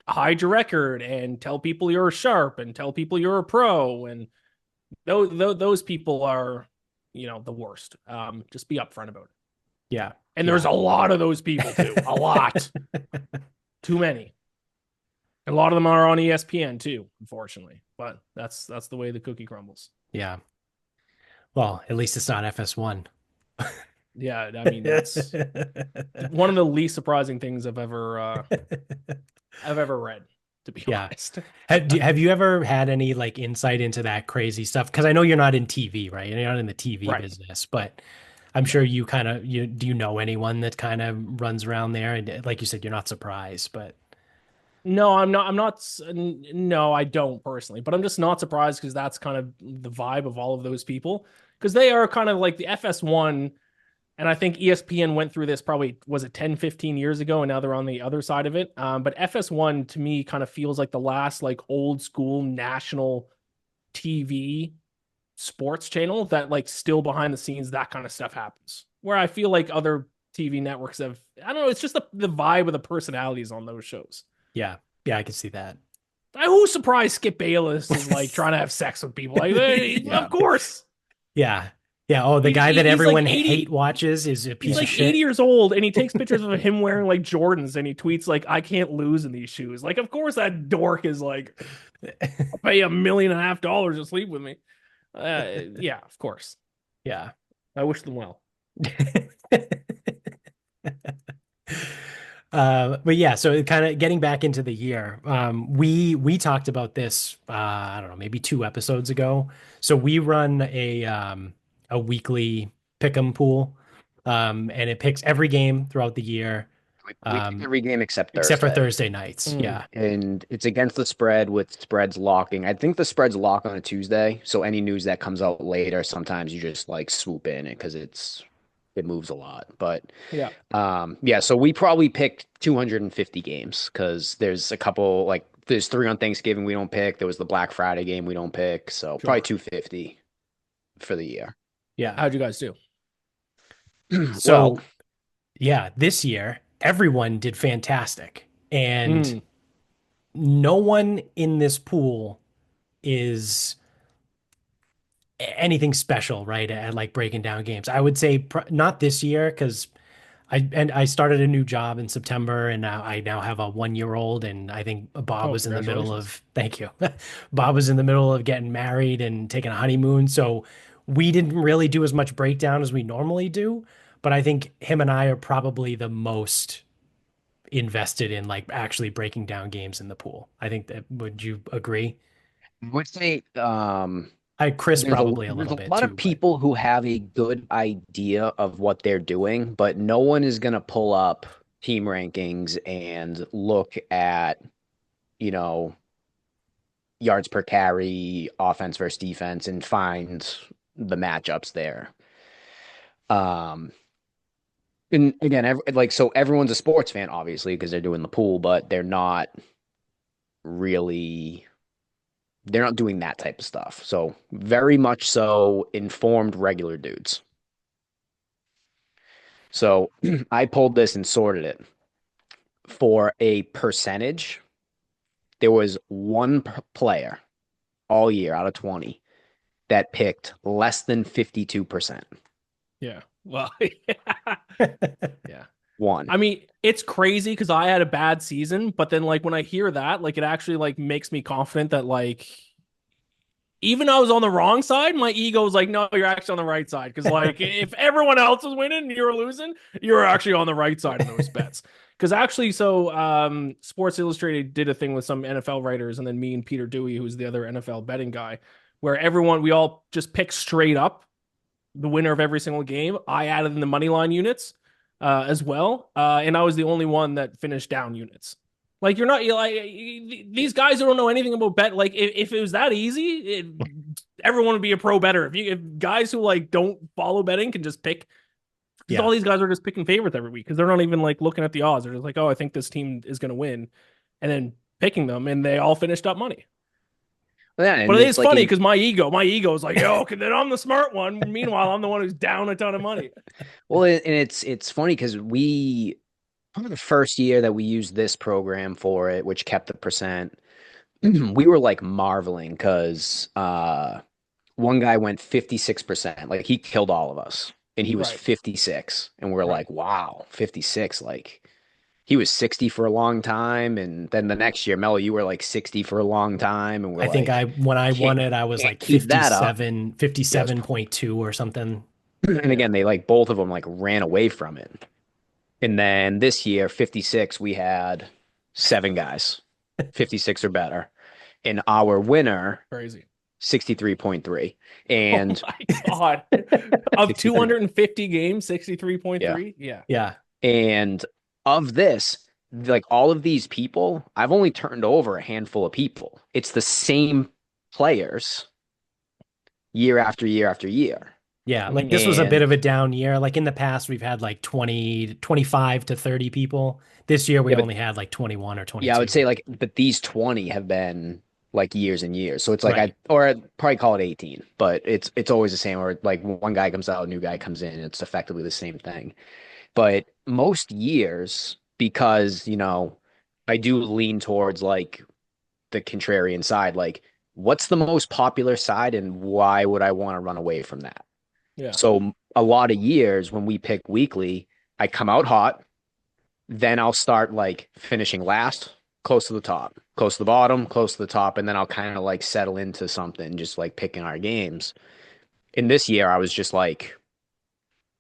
hide your record and tell people you're sharp and tell people you're a pro. And those people are, the worst. Just be upfront about it. Yeah. And Yeah. there's a lot of those people too. A lot. Too many. A lot of them are on ESPN too, unfortunately. But that's the way the cookie crumbles. Yeah. Well, at least it's not FS1. Yeah, I mean that's one of the least surprising things I've ever read, to be Yeah. honest. Have you ever had any like insight into that crazy stuff? Because I know you're not in TV, right? You're not in the TV Right. business, but I'm sure you kind of do you know anyone that kind of runs around there? And like you said, you're not surprised, but No, I'm not. No, I don't personally, but I'm just not surprised because that's kind of the vibe of all of those people because they are kind of like the FS1. And I think ESPN went through this probably, was it 10, 15 years ago? And now they're on the other side of it. But FS1 to me kind of feels like the last like old school national TV sports channel that like still behind the scenes, that kind of stuff happens. Where I feel like other TV networks have, I don't know, it's just the vibe of the personalities on those shows. yeah, yeah, I can see that. Who's surprised Skip Bayless is like trying to have sex with people? Like, Yeah, of course. yeah, yeah. Oh, the guy that He's like everyone 80. hate watches is a He's piece of like 80 shit. years old and he takes pictures of him wearing like Jordans and he tweets like, I can't lose in these shoes. Like, of course that dork is like, I'll pay $1.5 million to sleep with me. Yeah, of course. Yeah. I wish them well. But yeah, so kind of getting back into the year, we talked about this, I don't know, maybe 2 episodes ago. So we run a weekly pick'em pool, and it picks every game throughout the year, We pick every game except except for Thursday. Thursday nights. Mm, Yeah, And it's against the spread with spreads locking. I think the spreads lock on a Tuesday. So any news that comes out later, sometimes you just like swoop in it because it moves a lot. But yeah, yeah, so we probably picked 250 games because there's a couple like there's three on Thanksgiving we don't pick. There was the Black Friday game we don't pick. So probably sure. 250 for the year. yeah. How'd you guys do? Well, So yeah, this year everyone did fantastic, and Mm, no one in this pool is anything special, right? At like breaking down games. I would say not this year because I started a new job in September and now I now have a 1 year old and I think Bob oh, was in the middle congratulations. of thank you. Bob was in the middle of getting married and taking a honeymoon. So we didn't really do as much breakdown as we normally do. But I think him and I are probably the most invested in like actually breaking down games in the pool. I think that would you agree? I would say I Chris there's a probably a there's little a bit lot of too, but people who have a good idea of what they're doing, but no one is gonna pull up team rankings and look at, you know, yards per carry, offense versus defense, and find the matchups there. Um, and again, so everyone's a sports fan, obviously, because they're doing the pool, but really they're not doing that type of stuff. So very much so informed regular dudes. So I pulled this and sorted it for a percentage. There was one player all year out of 20 that picked less than 52%. Yeah. Well, yeah. One. I mean, it's crazy because I had a bad season, but then like when I hear that, like it actually like makes me confident that like even though I was on the wrong side, my ego was like, no, you're actually on the right side. Because like if everyone else was winning and you were losing, you were actually on the right side of those bets. Because actually, so Sports Illustrated did a thing with some NFL writers, and then me and Peter Dewey, who's the other NFL betting guy, where we all just pick straight up the winner of every single game. I added in the money line units as well, and I was the only one that finished down units. Like you're not like these guys who don't know anything about bet. Like if it was that easy, everyone would be a pro better if guys who like don't follow betting can just pick. Because Yeah. all these guys are just picking favorites every week because they're not even like looking at the odds. They're just like, oh, I think this team is going to win, and then picking them, and they all finished up money. Well, yeah, But and it it's is like funny in because my ego is like, yo, okay, then I'm the smart one. Meanwhile, I'm the one who's down a ton of money. well, and it's funny because we one of the first year that we used this program for it, which kept the percent, we were like marveling because one guy went 56%. Like he killed all of us, and he was Right, 56, and we're right. like, wow, 56. Like he was 60 for a long time, and then the next year, Mello, you were like 60 for a long time, and we're I think like, when I can't won it, I was can't like keep that up. Yeah, it was, 57.2 or something. and Yeah, again, they like both of them like ran away from it. And then this year, 56, we had seven guys, 56 or better. And our winner, crazy. 63.3. Oh And my god, of 63. 250 games, 63.3. Yeah. Yeah, Yeah. And of this, like all of these people, I've only turned over a handful of people. It's the same players year after year after year. Yeah. Like hmm this was a bit And of a down year. Like in the past, we've had like 20, 25 to 30 people. This year, we yeah, but only had like 21 or yeah, I would 22. say like, but these 20 have been like years and years. So it's like Right. or I'd probably call it 18, but it's always the same. Or like one guy comes out, a new guy comes in, it's effectively the same thing. But most years, because, I do lean towards like the contrarian side, like what's the most popular side and why would I want to run away from that? yeah, So a lot of years when we pick weekly, I come out hot, then I'll start like finishing last, close to the top, close to the bottom, close to the top, and then I'll kind of like settle into something, just like picking our games. In this year, I was just like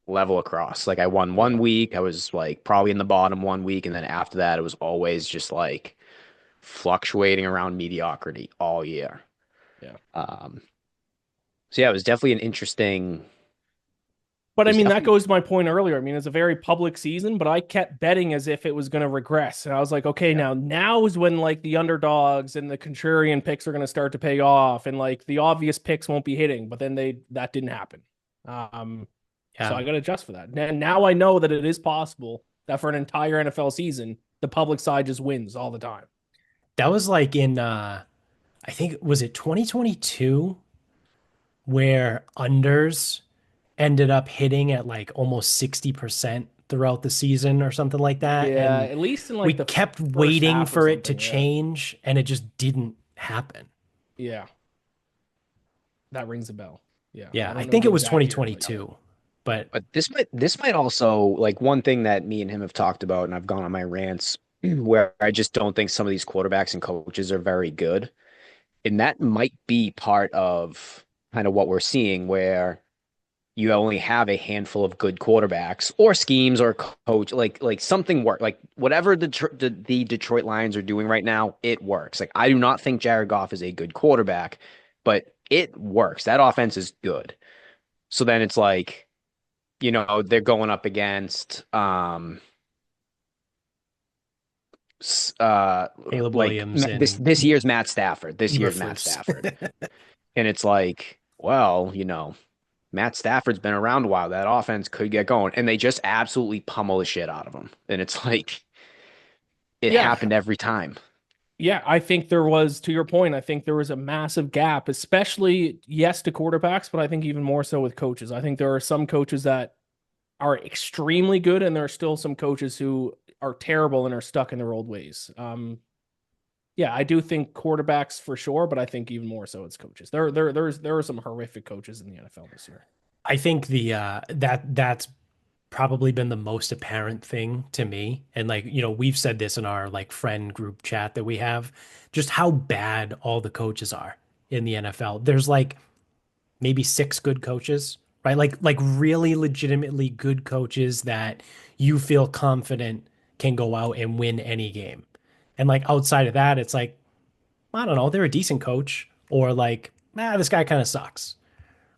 level across. Like I won yeah, 1 week, I was like probably in the bottom 1 week, and then after that, it was always just like fluctuating around mediocrity all year. yeah. Um, so yeah, it was definitely an interesting. But It I was mean, that definitely goes to my point earlier. I mean, it's a very public season, but I kept betting as if it was going to regress. And I was like, okay, yeah, now is when like the underdogs and the contrarian picks are going to start to pay off and like the obvious picks won't be hitting, but then that didn't happen. Um, so Yeah. I got to adjust for that. And now I know that it is possible that for an entire NFL season, the public side just wins all the time. That was like in, I think, was it 2022 where unders ended up hitting at like almost 60% throughout the season or something like that. Yeah, And at least in we like the kept first waiting half or for it to something. Yeah. change and it just didn't happen. Yeah. That rings a bell. Yeah. Yeah, I I don't know think the it was exact year, but yeah. 2022. But but this might also like one thing that me and him have talked about, and I've gone on my rants where I just don't think some of these quarterbacks and coaches are very good. And that might be part of kind of what we're seeing where you only have a handful of good quarterbacks or schemes or coach like something work like whatever the Detroit Lions are doing right now, it works. Like I do not think Jared Goff is a good quarterback, but it works. That offense is good. So then it's like, they're going up against Caleb like Williams this and this year's Matt Stafford. This year's Matt Eberflus. Stafford. And it's like, well, Matt Stafford's been around a while. That offense could get going. And they just absolutely pummel the shit out of him. And it's like it Yeah. happened every time. Yeah, I think there was, to your point, I think there was a massive gap, especially, yes, to quarterbacks, but I think even more so with coaches. I think there are some coaches that are extremely good, and there are still some coaches who are terrible and are stuck in their old ways. Yeah, I do think quarterbacks for sure, but I think even more so it's coaches. There are some horrific coaches in the NFL this year. I think the that's probably been the most apparent thing to me. And like, we've said this in our like friend group chat that we have, just how bad all the coaches are in the NFL. There's like maybe six good coaches, right? Like really legitimately good coaches that you feel confident can go out and win any game. And like outside of that, it's like, I don't know, they're a decent coach or like, this guy kind of sucks,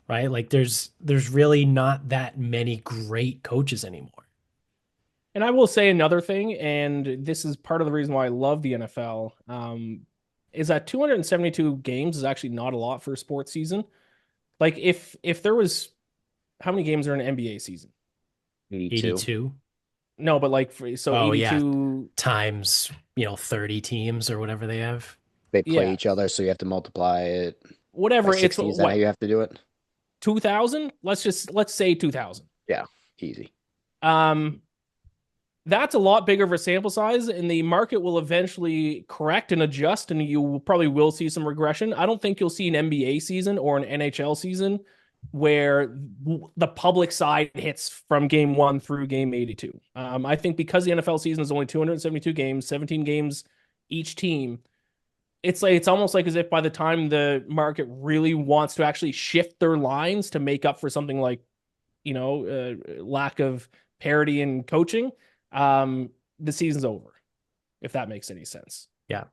right? Like there's really not that many great coaches anymore. And I will say another thing, and this is part of the reason why I love the NFL, is that 272 games is actually not a lot for a sports season. Like if there was how many games are in an NBA season? 82. 82. No, but so Oh yeah, 82, times, 30 teams or whatever they have. They play yeah, each other, so you have to multiply it by whatever. It's 60. Is that how what you have to do it? 2000? Let's say 2000. Yeah, easy. Um, that's a lot bigger of a sample size, and the market will eventually correct and adjust, and probably will see some regression. I don't think you'll see an NBA season or an NHL season where the public side hits from game one through game 82. I think because the NFL season is only 272 games, 17 games each team, it's almost like as if by the time the market really wants to actually shift their lines to make up for something like lack of parity in coaching, um, the season's over, if that makes any sense. Yeah.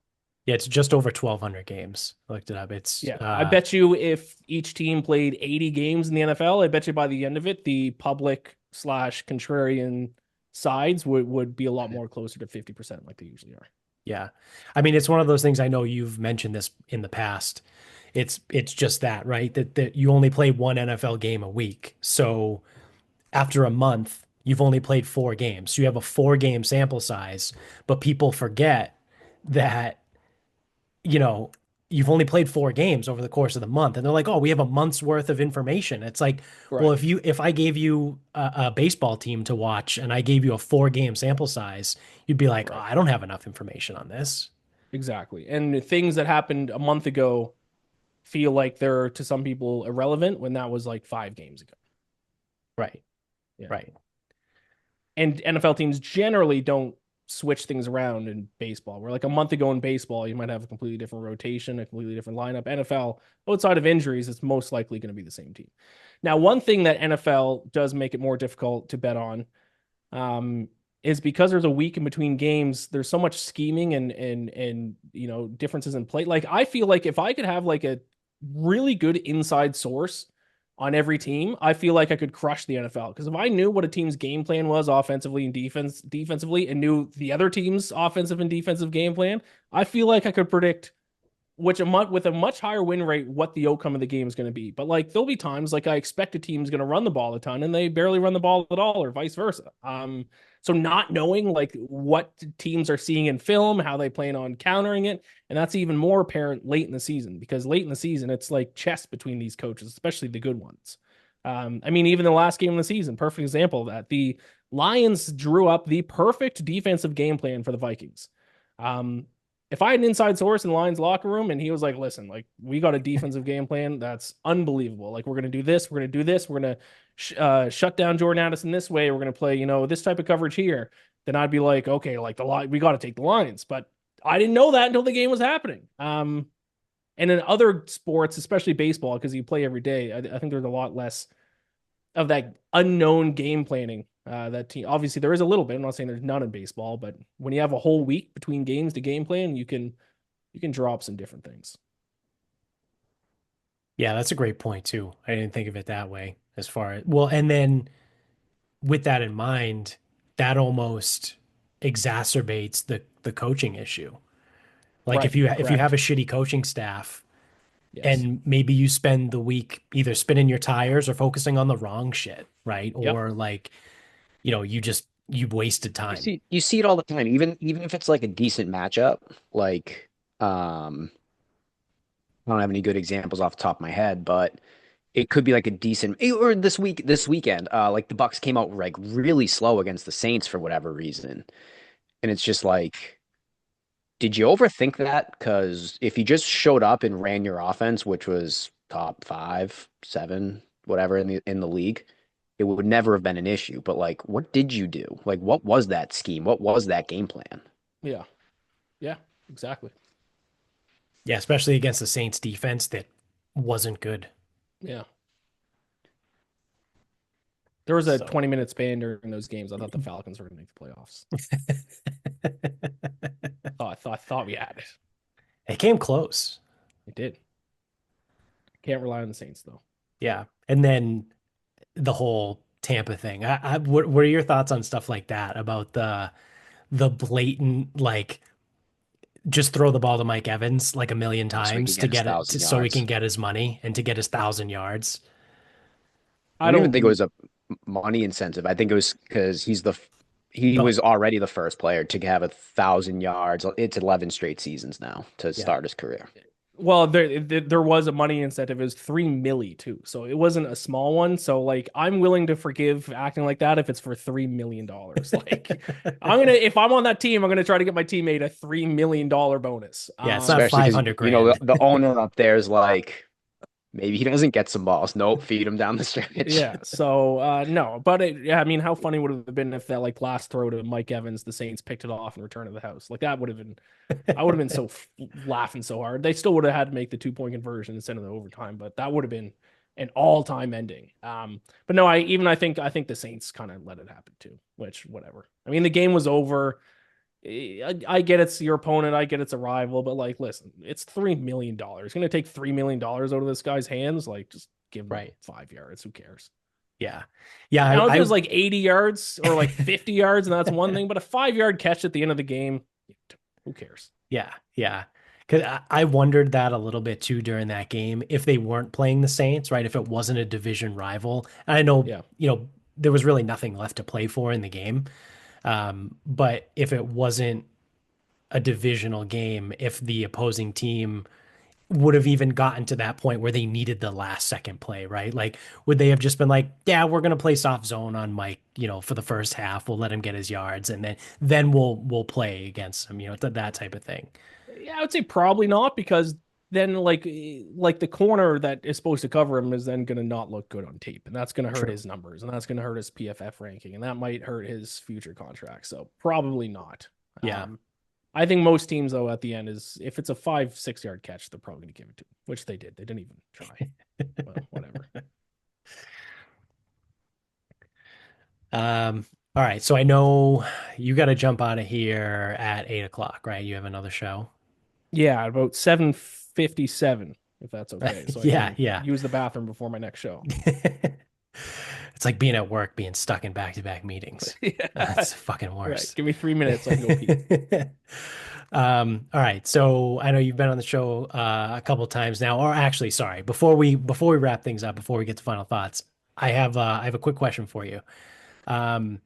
Yeah, it's just over 1,200 games. I looked it up. It's Yeah, I bet you if each team played 80 games in the NFL, I bet you by the end of it, the public slash contrarian sides would be a lot more closer to 50% like they usually are. yeah. I mean, it's one of those things. I know you've mentioned this in the past. It's just that, right? That you only play one NFL game a week. So after a month, you've only played 4 games. So you have a 4 game sample size, but people forget that, you know, you've only played 4 games over the course of the month. And they're like, oh, we have a month's worth of information. It's like, well, Correct. if I gave you a baseball team to watch and I gave you a 4 game sample size, you'd be like, oh, Right. I don't have enough information on this. Exactly. And things that happened a month ago feel like they're to some people irrelevant when that was like 5 games ago. Right. Yeah. Right. And NFL teams generally don't switch things around in baseball. Where like a month ago in baseball, you might have a completely different rotation, a completely different lineup. NFL, outside of injuries, it's most likely going to be the same team. Now, one thing that NFL does make it more difficult to bet on, um, is because there's a week in between games. There's so much scheming and differences in play. Like I feel like if I could have like a really good inside source on every team, I feel like I could crush the NFL. Because if I knew what a team's game plan was offensively and defensively, and knew the other team's offensive and defensive game plan, I feel like I could predict with a much higher win rate what the outcome of the game is going to be. But like there'll be times like I expect a team's going to run the ball a ton and they barely run the ball at all, or vice versa. So not knowing like what teams are seeing in film, how they plan on countering it, and that's even more apparent late in the season, because late in the season it's like chess between these coaches, especially the good ones. I mean, even the last game of the season, perfect example of that. The Lions drew up the perfect defensive game plan for the Vikings. Um, if I had an inside source in the Lions locker room and he was like, listen, like we got a defensive game plan that's unbelievable. Like we're going to do this, we're going to do this, we're going to shut down Jordan Addison this way, we're going to play, this type of coverage here. Then I'd be like, okay, like the line, we got to take the Lions. But I didn't know that until the game was happening. And in other sports, especially baseball, because you play every day, I think there's a lot less of that unknown game planning. That team, obviously, there is a little bit. I'm not saying there's none in baseball, but when you have a whole week between games to game plan, you can drop some different things. Yeah, that's a great point too. I didn't think of it that way as far as well, and then with that in mind, that almost exacerbates the coaching issue. Like Right. if you have Correct. a shitty coaching staff Yes. and maybe you spend the week either spinning your tires or focusing on the wrong shit, right? Yep. Or like, you've wasted You time. see it all the time, even if it's like a decent matchup. Like, um, I don't have any good examples off the top of my head, but it could be like a decent or this weekend, like the Bucks came out like really slow against the Saints for whatever reason. And it's just like, did you overthink that? Because if you just showed up and ran your offense, which was top five, seven, whatever in the league, it would never have been an issue. But like, what did you do? Like, what was that scheme? What was that game plan? Yeah. Yeah. Exactly. Yeah, especially against the Saints defense that wasn't good. Yeah. There was a So 20-minute span during those games. I thought the Falcons were going to make the playoffs. I thought we had it. it came close. It did. Can't rely on the Saints though. Yeah. And then the whole Tampa thing. What are your thoughts on stuff like that about the blatant, like, just throw the ball to Mike Evans like a million so we could times to get his get it thousand so he can yards. get his money and to get his 1,000 yards. I I don't even think it don't. was a money incentive. I think it was because he The was already the first player to have 1,000 yards. It's 11 straight seasons now to Yeah. start his career. Well, there was a money incentive. It was 3 milli too, so it wasn't a small one. So like, I'm willing to forgive acting like that if it's for $3 million. Like, if I'm on that team, I'm gonna try to get my teammate a $3 million bonus. Yeah, it's not Especially because 500 the, grand. the owner up there is like, maybe he doesn't get some balls. Nope, feed him down the stretch. Yeah, so no, but yeah, I mean, how funny would it have been if that like last throw to Mike Evans, the Saints picked it off and returned to the house? Like that would have been, I would have been so laughing so hard. They still would have had to make the 2 point conversion instead of the overtime, but that would have been an all-time ending. But no, I think the Saints kind of let it happen too, which whatever. I mean, the game was over. I get it's your opponent. I get it's a rival, but like, listen, it's $3 million. It's gonna take $3 million out of this guy's hands. Like, just give him Right. 5 yards. Who cares? Yeah. Yeah. Now, if it I was like 80 yards or like 50 yards, and that's one thing, but a 5 yard catch at the end of the game, who cares? yeah. Yeah. Because I wondered that a little bit too during that game if they weren't playing the Saints, right? If it wasn't a division rival. And I know, Yeah. there was really nothing left to play for in the game. But if it wasn't a divisional game, if the opposing team would have even gotten to that point where they needed the last second play, right? Like, would they have just been like, yeah, we're gonna play soft zone on Mike, for the first half. We'll let him get his yards, and then we'll play against him, that type of thing. Yeah, I would say probably not because then like the corner that is supposed to cover him is then going to not look good on tape, and that's going to hurt True. his numbers, and that's going to hurt his PFF ranking, and that might hurt his future contract. So probably not. Yeah. I think most teams though at the end is if it's a 5-6 yard catch, they're probably going to give it to him, which they did. They didn't even try. Well, whatever. All right. So I know you got to jump out of here at 8 o'clock, right? You have another show. Yeah, about 7:57, if that's okay, so I Yeah. can Yeah. use the bathroom before my next show. It's like being at work, being stuck in back-to-back meetings. Yeah, It's fucking right. worse. Give me 3 minutes, so I can go pee. All right. So I know you've been on the show a couple times now, or actually, sorry, before we wrap things up, before we get to final thoughts, I have a quick question for you. Um,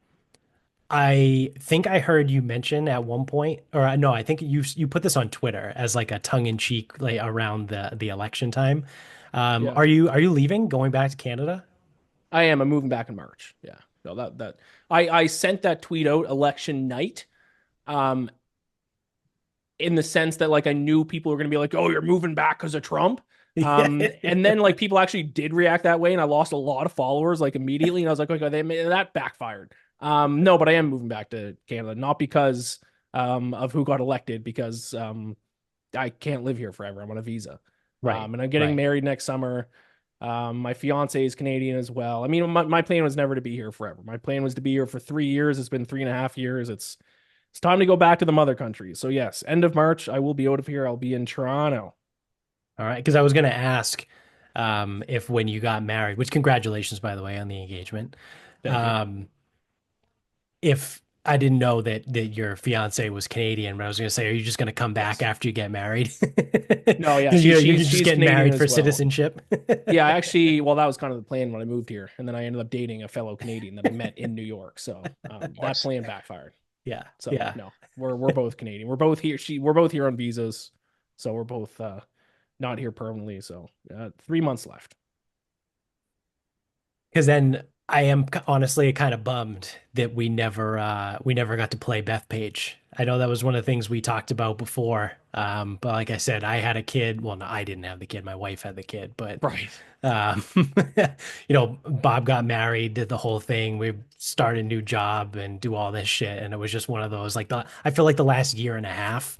I think I heard you mention at one point, or no, I think you put this on Twitter as like a tongue-in-cheek, like around the election time. Yeah. Are you leaving, going back to Canada? I am. I'm moving back in March. Yeah. So I sent that tweet out election night, um, in the sense that like I knew people were gonna be like, "Oh, you're moving back because of Trump." And then like people actually did react that way, and I lost a lot of followers like immediately, and I was like, "Okay, that backfired." No, but I am moving back to Canada, not because of who got elected, because I can't live here forever. I'm on a visa. Right. And I'm getting Right. married next summer. My fiance is Canadian as well. I mean, my plan was never to be here forever. My plan was to be here for 3 years. It's been 3.5 years. It's time to go back to the mother country. So yes, end of March, I will be out of here. I'll be in Toronto. All right, because I was going to ask if when you got married, which congratulations, by the way, on the engagement, Thank you. um, if I didn't know that your fiance was Canadian, but I was going to say, are you just going to come back Yes. after you get married? No, yeah, Because you're just she's getting Canadian married for as well. citizenship. Yeah, actually, well, that was kind of the plan when I moved here, and then I ended up dating a fellow Canadian that I met in New York. So Of that course. plan backfired. Yeah, So yeah. no, we're both Canadian. We're both here. We're both here on visas, so we're both not here permanently. So 3 months left. Because then I am honestly kind of bummed that we never got to play Bethpage. I know that was one of the things we talked about before. But like I said, I had a kid. Well, no, I didn't have the kid. My wife had the kid. But Right. um, Bob got married, did the whole thing. We started a new job and do all this shit, and it was just one of those like I feel like the last year and a half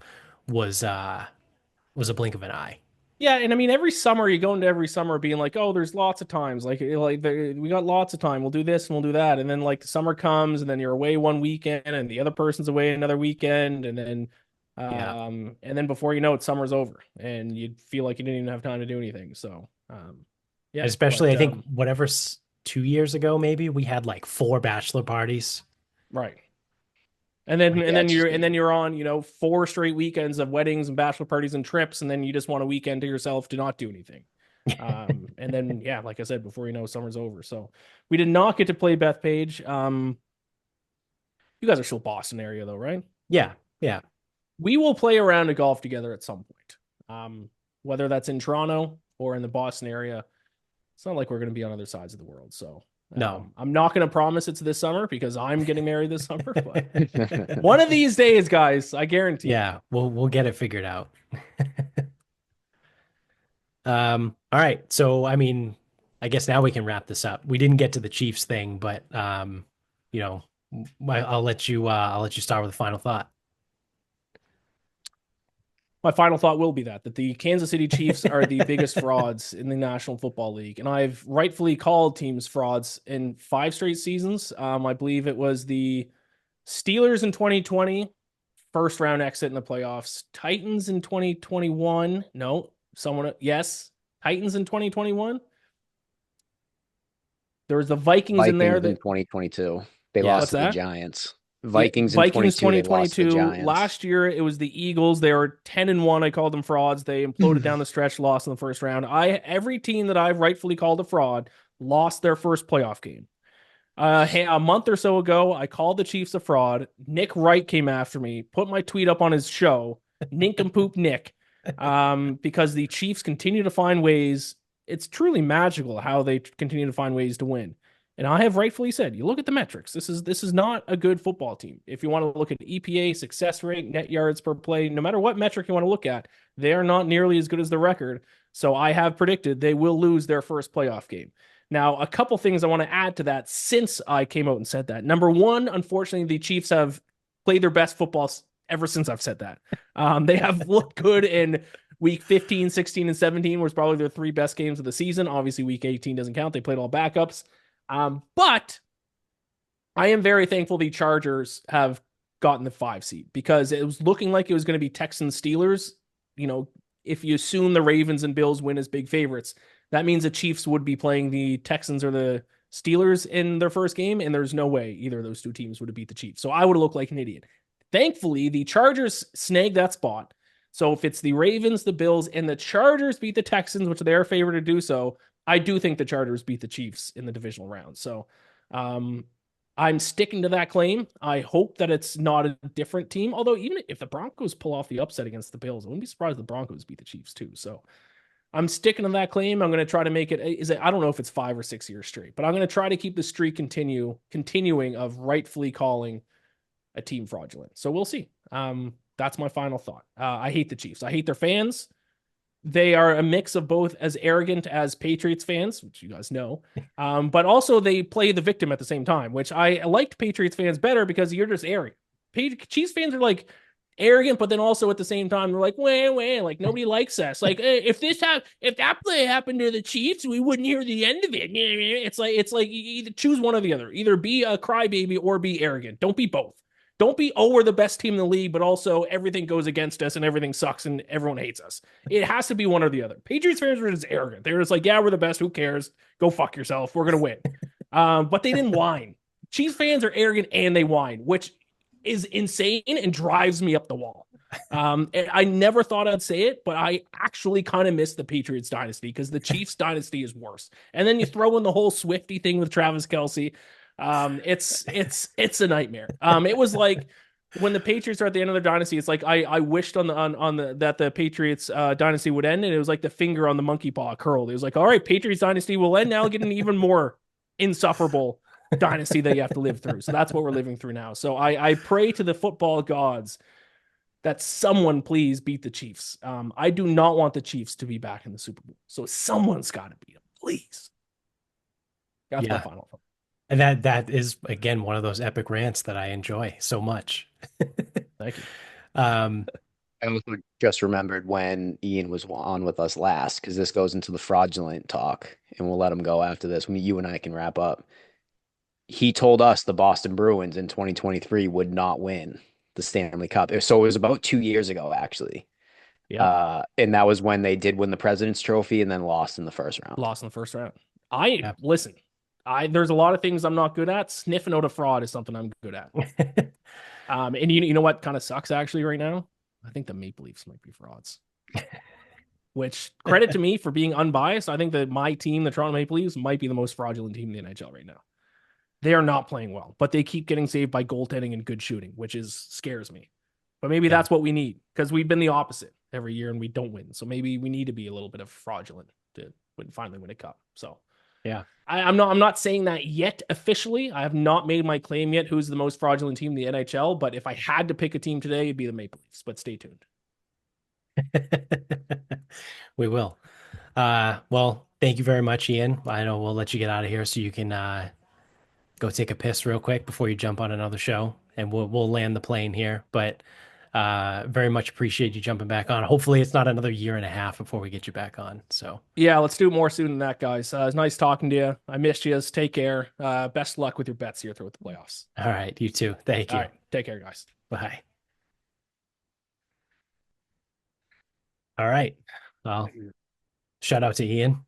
was was a blink of an eye. Yeah, and I mean every summer you go into every summer being like, oh, there's lots of times we got lots of time. We'll do this and we'll do that, and then like the summer comes and then you're away one weekend and the other person's away another weekend, Yeah. and then before you know it, summer's over and you feel like you didn't even have time to do anything. So yeah, Especially, but I think whatever 2 years ago, maybe we had like four bachelor parties. right. And then Like, and yeah, then it's you're just and then you're on, 4 straight weekends of weddings and bachelor parties and trips, and then you just want a weekend to yourself to not do anything. And then yeah, like I said, before you know, summer's over. So we did not get to play Bethpage. You guys are still Boston area though, right? Yeah, yeah. We will play a round of golf together at some point. Whether that's in Toronto or in the Boston area. It's not like we're going to be on other sides of the world. So No. I'm not going to promise it's this summer because I'm getting married this summer. But one of these days, guys, I guarantee. Yeah, we'll get it figured out. All right. So I mean, I guess now we can wrap this up. We didn't get to the Chiefs thing, but you know, I'll let you start with a final thought. My final thought will be that the Kansas City Chiefs are the biggest frauds in the National Football League, and I've rightfully called teams frauds in 5 straight seasons. I believe it was the Steelers in 2020, first round exit in the playoffs. Titans in 2021. No, yes, Titans in 2021. There was the Vikings in there Vikings in that 2022. They Yeah. lost what's to the that? Giants. Yeah, Vikings in Vikings 22, they lost to the 2022. Giants. Last year it was the Eagles. They were 10-1. I called them frauds. They imploded down the stretch, lost in the first round. Every team that I've rightfully called a fraud lost their first playoff game. A month or so ago, I called the Chiefs a fraud. Nick Wright came after me, put my tweet up on his show, nincompoop Nick, because the Chiefs continue to find ways. It's truly magical how they continue to find ways to win. And I have rightfully said, you look at the metrics. This is not a good football team. If you want to look at EPA, success rate, net yards per play, no matter what metric you want to look at, they are not nearly as good as the record. So I have predicted they will lose their first playoff game. Now, a couple things I want to add to that since I came out and said that. Number one, unfortunately, the Chiefs have played their best football ever since I've said that. They have looked good in week 15, 16, and 17 was probably their 3 best games of the season. Obviously, week 18 doesn't count. They played all backups. But I am very thankful the Chargers have gotten the 5 seed because it was looking like it was going to be Texans Steelers. If you assume the Ravens and Bills win as big favorites, that means the Chiefs would be playing the Texans or the Steelers in their first game, and there's no way either of those 2 teams would have beat the Chiefs. So I would have looked like an idiot. Thankfully, the Chargers snagged that spot. So if it's the Ravens, the Bills, and the Chargers beat the Texans, which they're favored to do so, I do think the Chargers beat the Chiefs in the divisional round. So I'm sticking to that claim. I hope that it's not a different team. Although even if the Broncos pull off the upset against the Bills, I wouldn't be surprised if the Broncos beat the Chiefs too. So I'm sticking to that claim. I'm going to try to make it. I don't know if it's 5 or 6 years straight, but I'm going to try to keep the streak continuing of rightfully calling a team fraudulent. So we'll see. That's my final thought. I hate the Chiefs. I hate their fans. They are a mix of both as arrogant as Patriots fans, which you guys know, but also they play the victim at the same time, which I liked Patriots fans better because you're just arrogant. Chiefs fans are like arrogant, but then also at the same time they're like, wait, like nobody likes us. Like if that play happened to the Chiefs, we wouldn't hear the end of it. It's like you either choose one or the other. Either be a crybaby or be arrogant. Don't be both. Don't be, we're the best team in the league, but also everything goes against us and everything sucks and everyone hates us. It has to be one or the other. Patriots fans are just arrogant. They're just like, yeah, we're the best. Who cares? Go fuck yourself. We're going to win. But they didn't whine. Chiefs fans are arrogant and they whine, which is insane and drives me up the wall. And I never thought I'd say it, but I actually kind of miss the Patriots dynasty because the Chiefs dynasty is worse. And then you throw in the whole Swifty thing with Travis Kelce. It's a nightmare. It was like when the Patriots are at the end of their dynasty, it's like I wished on the that the Patriots dynasty would end, and it was like the finger on the monkey paw curled. It was like, all right, Patriots dynasty will end now, get an even more insufferable dynasty that you have to live through. So that's what we're living through now. So I pray to the football gods that someone please beat the Chiefs. I do not want the Chiefs to be back in the Super Bowl. So someone's got to beat them, please. That's my final thought. And that is again one of those epic rants that I enjoy so much. Thank you. I also just remembered when Ian was on with us last, because this goes into the fraudulent talk, and we'll let him go after this. When you and I can wrap up. He told us the Boston Bruins in 2023 would not win the Stanley Cup. So it was about 2 years ago, actually. Yeah. And that was when they did win the President's Trophy and then lost in the first round. Lost in the first round. Listen. There's a lot of things I'm not good at. Sniffing out a fraud is something I'm good at. And you know what kind of sucks actually right now? I think the Maple Leafs might be frauds. Which credit to me for being unbiased. I think that my team, the Toronto Maple Leafs, might be the most fraudulent team in the NHL right now. They are not playing well, but they keep getting saved by goaltending and good shooting, which is scares me. But maybe Yeah. that's what we need because we've been the opposite every year and we don't win. So maybe we need to be a little bit of fraudulent to finally win a cup. So Yeah. I'm not saying that yet officially. I have not made my claim yet who's the most fraudulent team in the NHL, but if I had to pick a team today, it'd be the Maple Leafs. But stay tuned. We will. Well, thank you very much, Ian. I know we'll let you get out of here so you can go take a piss real quick before you jump on another show, and we'll land the plane here. But very much appreciate you jumping back on. Hopefully, it's not another year and a half before we get you back on. So, Yeah, let's do it more soon than that, guys. It's nice talking to you. I missed you. Take care. Best luck with your bets here throughout the playoffs. all right, you too. Thank All you. right, take care, guys. Bye. All right. Well, shout out to Ian.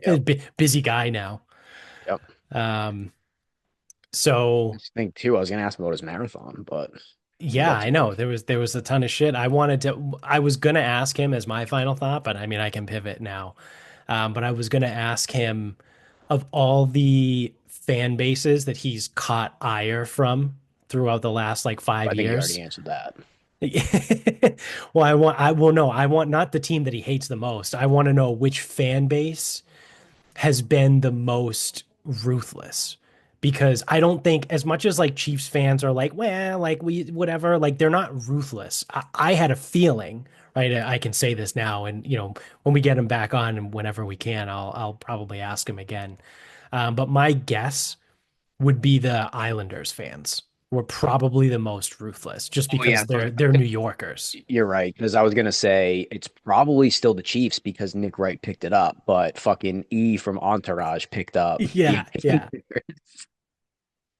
Yep. Busy guy now. Yep. Um, I so think too. I was gonna ask him about his marathon, but we yeah, got I too know off. there was a ton of shit. I was gonna ask him as my final thought, but I mean I can pivot now. But I was gonna ask him of all the fan bases that he's caught ire from throughout the last like five I think you years. already answered that. Well, I want not the team that he hates the most. I want to know which fan base has been the most ruthless because I don't think as much as like Chiefs fans are like, well, like we whatever, like they're not ruthless. I had a feeling, right? I can say this now, and when we get him back on and whenever we can, I'll probably ask him again. But my guess would be the Islanders fans were probably the most ruthless, just Oh yeah, because they're New Yorkers. you're right. Because I was gonna say it's probably still the Chiefs because Nick Wright picked it up, but fucking E from Entourage picked up the Yeah, yeah.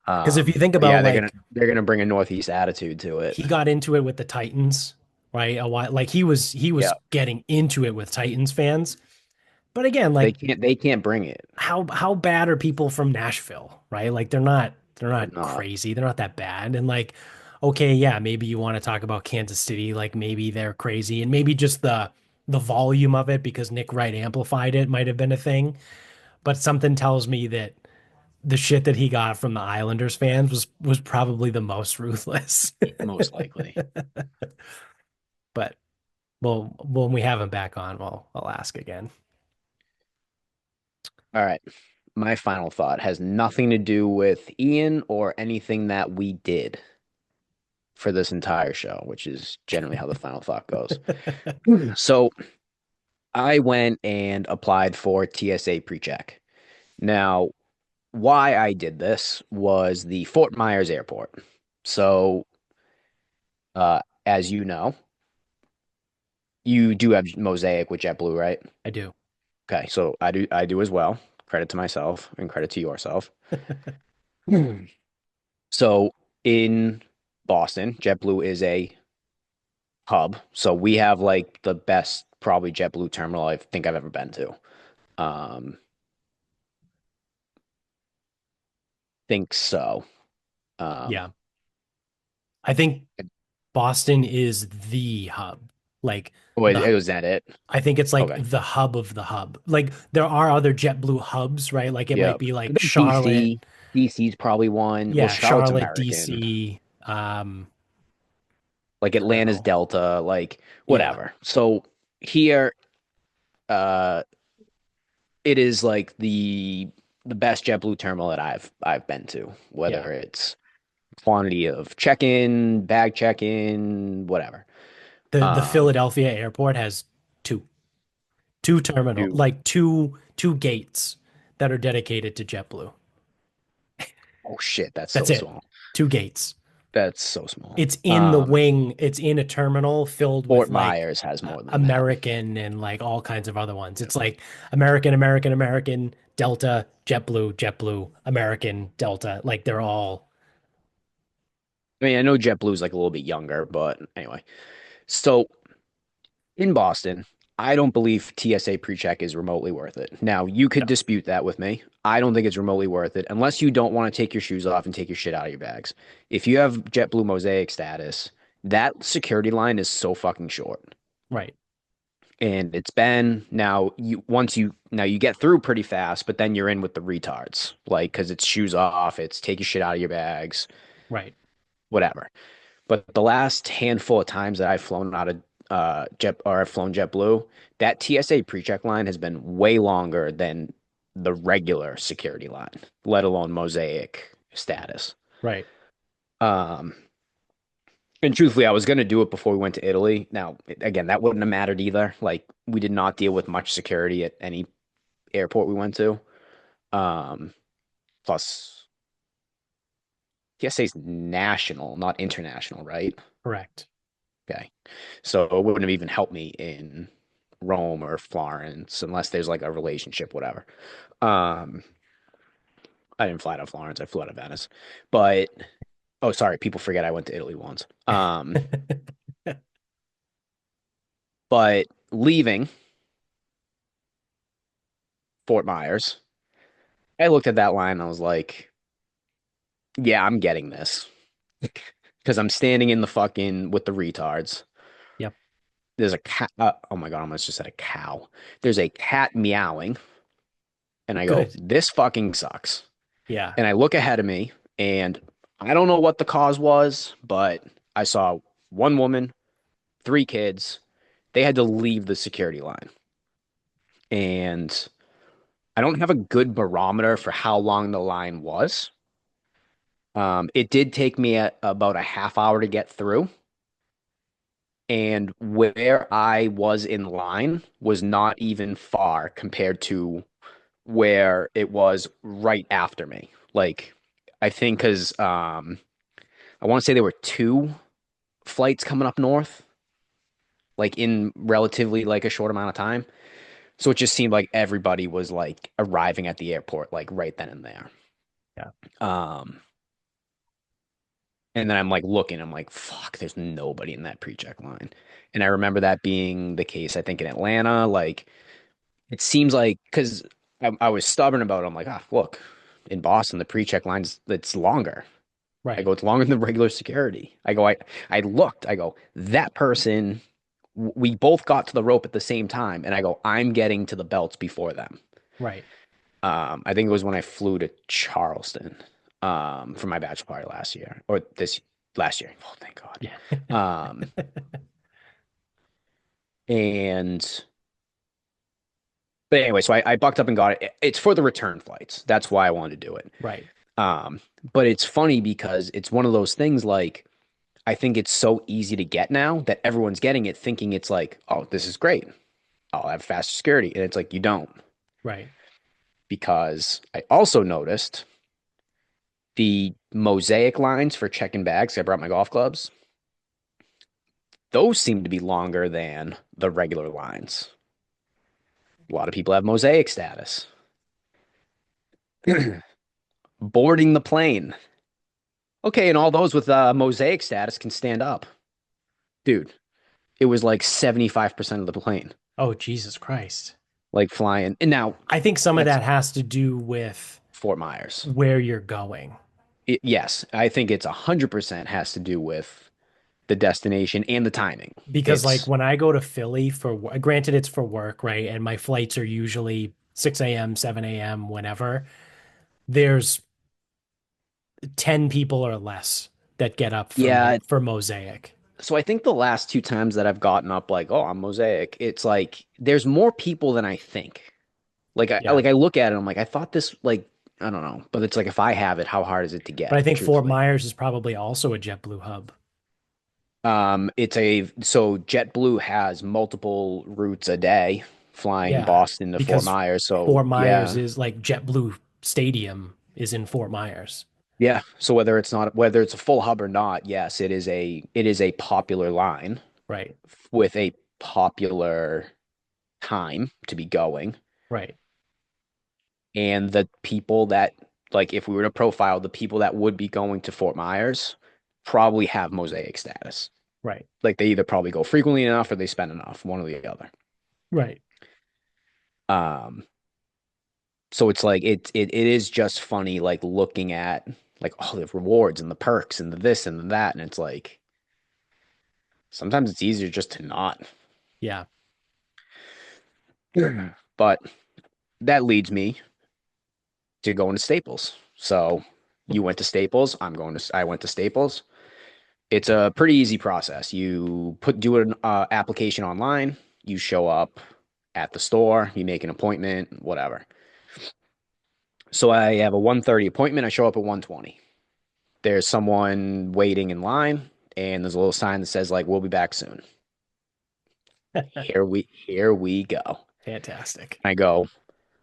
Because if you think But about yeah, like they're gonna bring a Northeast attitude to it. he got into it with the Titans, right? A while, like he was Yeah, getting into it with Titans fans. But again, they like can't bring it. how bad are people from Nashville, right? Like they're They're not not. crazy. They're not that bad. And like, okay, yeah, maybe you want to talk about Kansas City, like maybe they're crazy, and maybe just the volume of it because Nick Wright amplified it might have been a thing. But something tells me that the shit that he got from the Islanders fans was probably the most ruthless. Most likely. But well, when we have him back on, I'll ask again. All right. My final thought has nothing to do with Ian or anything that we did for this entire show, which is generally how the final thought goes. So I went and applied for TSA Precheck. Now, why I did this was the Fort Myers Airport. So, as you know, you do have Mosaic with JetBlue, right? I do. Okay, so I do as well. Credit to myself and credit to yourself. So in Boston, JetBlue is a hub. So we have like the best probably JetBlue terminal I think I've ever been to. Um, think so. Um, Yeah. I think Boston is the hub. Like wait, the was that it? I think it's like Okay. the hub of the hub. Like there are other JetBlue hubs, right? Like it might Yep. be I like think Charlotte. DC's probably one. Well, Yeah, Charlotte's Charlotte, American. DC. Like I don't Atlanta's know. Delta, like Yeah. whatever. So here, uh, it is like the best JetBlue terminal that I've been to, Yeah. whether it's quantity of check-in, bag check-in, whatever. The Um, Philadelphia airport has two two terminal, you, like two gates that are dedicated to JetBlue. oh shit, that's That's so it. small. Two gates. That's so small. It's in the wing, it's in a terminal filled with Fort like Myers has more than that. American and like all kinds of other ones. It's like American, American, American, Delta, JetBlue, JetBlue, American, Delta. Like they're all, I mean, I know JetBlue's like a little bit younger, but anyway. So in Boston, I don't believe TSA PreCheck is remotely worth it. Now, you could No. dispute that with me. I don't think it's remotely worth it unless you don't want to take your shoes off and take your shit out of your bags. If you have JetBlue Mosaic status, that security line is so fucking short. Right. And it's been now you once you now you get through pretty fast, but then you're in with the retards. Like, because it's shoes off, it's take your shit out of your bags, Right. whatever. But the last handful of times that I've flown out of Jet or I've flown JetBlue, that TSA PreCheck line has been way longer than the regular security line, let alone Mosaic status. Right. Um, and truthfully, I was going to do it before we went to Italy. Now, again, that wouldn't have mattered either. Like, we did not deal with much security at any airport we went to. Um, plus, TSA is national, not international, right? Correct. Okay. So it wouldn't have even helped me in Rome or Florence unless there's like a relationship, whatever. Um, I didn't fly out of Florence. I flew out of Venice. But oh, sorry, people forget I went to Italy once. But leaving Fort Myers, I looked at that line and I was like, yeah, I'm getting this. Because I'm standing in the fucking with the retards. Yep. There's a cat. Oh my God, I almost just said a cow. There's a cat meowing. And I go, Good. this fucking sucks. Yeah. And I look ahead of me, and I don't know what the cause was, but I saw one woman, three kids. They had to leave the security line. And I don't have a good barometer for how long the line was. It did take me about a half hour to get through. And where I was in line was not even far compared to where it was right after me. Like, I think because I want to say there were two flights coming up north, like in relatively like a short amount of time. So it just seemed like everybody was like arriving at the airport like right then and there. Yeah. Um, and then I'm like looking, I'm like, fuck, there's nobody in that pre-check line. And I remember that being the case, I think in Atlanta, like it seems like because I was stubborn about it. I'm like, ah, look, in Boston, the pre-check lines, it's longer. I Right. go, it's longer than regular security. I looked, I go, that person, we both got to the rope at the same time. And I go, I'm getting to the belts before them. Right. I think it was when I flew to Charleston, for my bachelor party last year or this last year. Oh, thank God. Yeah. Um, and, but anyway, so I bucked up and got it. It's for the return flights. That's why I wanted to do it. Right. Um, but it's funny because it's one of those things like, I think it's so easy to get now that everyone's getting it thinking it's like, oh, this is great. I'll have faster security. And it's like, you don't. Right. Because I also noticed the mosaic lines for checking bags. I brought my golf clubs. Those seem to be longer than the regular lines. A lot of people have mosaic status. Boarding the plane. Okay, and all those with mosaic status can stand up. Dude, it was like 75% of the plane, Oh, Jesus Christ. like flying. And now I think some of that's that has to do with Fort Myers. where you're going. Yes, I think it's 100% has to do with the destination and the timing. Because like It's when I go to Philly for, granted it's for work, right? And my flights are usually 6 a.m., 7 a.m., whenever. There's 10 people or less that get up for yeah. for Mosaic. So I think the last two times that I've gotten up, like, oh, I'm Mosaic, it's like there's more people than I think. Yeah. I look at it, I'm like, I thought this like I don't know, but it's like if I have it, how hard is it to But I get? think Fort Truthfully, Myers is probably also a JetBlue hub. it's a so JetBlue has multiple routes a day flying Yeah. Boston to Fort Because Myers. So Fort Myers yeah, is like JetBlue Stadium is in Fort Myers. yeah. So whether it's a full hub or not, yes, it is a popular line Right. with a popular time to be going. Right. And the people that like if we were to profile the people that would be going to Fort Myers probably have mosaic status. Right. Like they either probably go frequently enough or they spend enough, one or the other. Right. Um, so it's like it is just funny like looking at like all the rewards and the perks and the this and the that, and it's like sometimes it's easier just to not. Yeah. But that leads me to going to Staples. So you went to Staples, I went to Staples. It's a pretty easy process. You do an application online, you show up at the store, you make an appointment, whatever. So I have a 1:30 appointment, I show up at 1:20. There's someone waiting in line, and there's a little sign that says like we'll be back soon. Here we go. Fantastic. I go,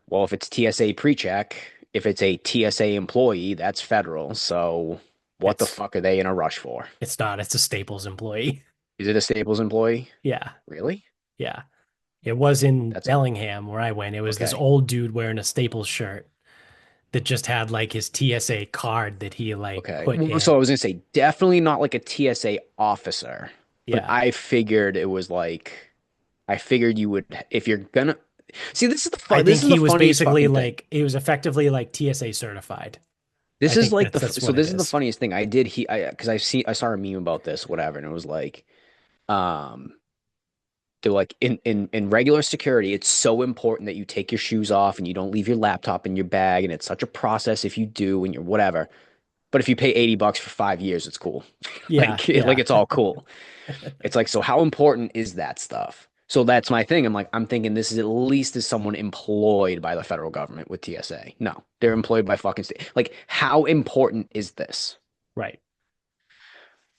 well, if it's TSA Precheck, if it's a TSA employee, that's federal. So what the It's fuck are they in a rush for? it's not. It's a Staples employee. Is it a Staples employee? Yeah. Really? Yeah. It was in That's Bellingham where I went. It was this okay. old dude wearing a Staples shirt that just had like his TSA card that he like Okay. put Well, so I in. was gonna say definitely not like a TSA officer, but Yeah. I figured it was like I figured you would if you're gonna see I this think is the he was funniest basically fucking thing. like he was effectively like TSA certified. I This is think like that's so what it this is the is. funniest thing I did I because I saw a meme about this whatever and it was like um they're like in regular security it's so important that you take your shoes off and you don't leave your laptop in your bag and it's such a process if you do and you're whatever. But if you pay $80 for 5 years, it's cool. Yeah, Like yeah. it's all cool. It's like, so how important is that stuff? So that's my thing. I'm thinking this is at least as someone employed by the federal government with TSA. No, they're employed by fucking state. Like, how important is this? Right.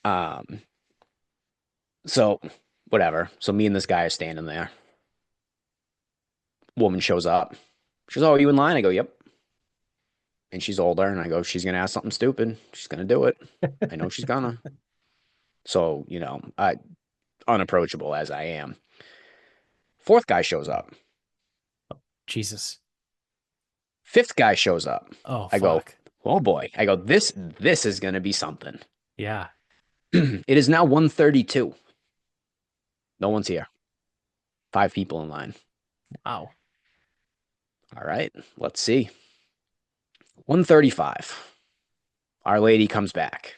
Um, so whatever. So me and this guy are standing there. Woman shows up. She goes, "Oh, are you in line?" I go, "Yep." And she's older, and I go, "She's gonna ask something stupid. She's gonna do it. I know she's gonna." So, I unapproachable as I am. Fourth guy shows up. Jesus. Fifth guy shows up. Oh, I go, fuck. oh boy. I go, this is gonna be something. Yeah. It is now 1:32. No one's here. Five people in line. Wow. All right, let's see. 1:35. Our lady comes back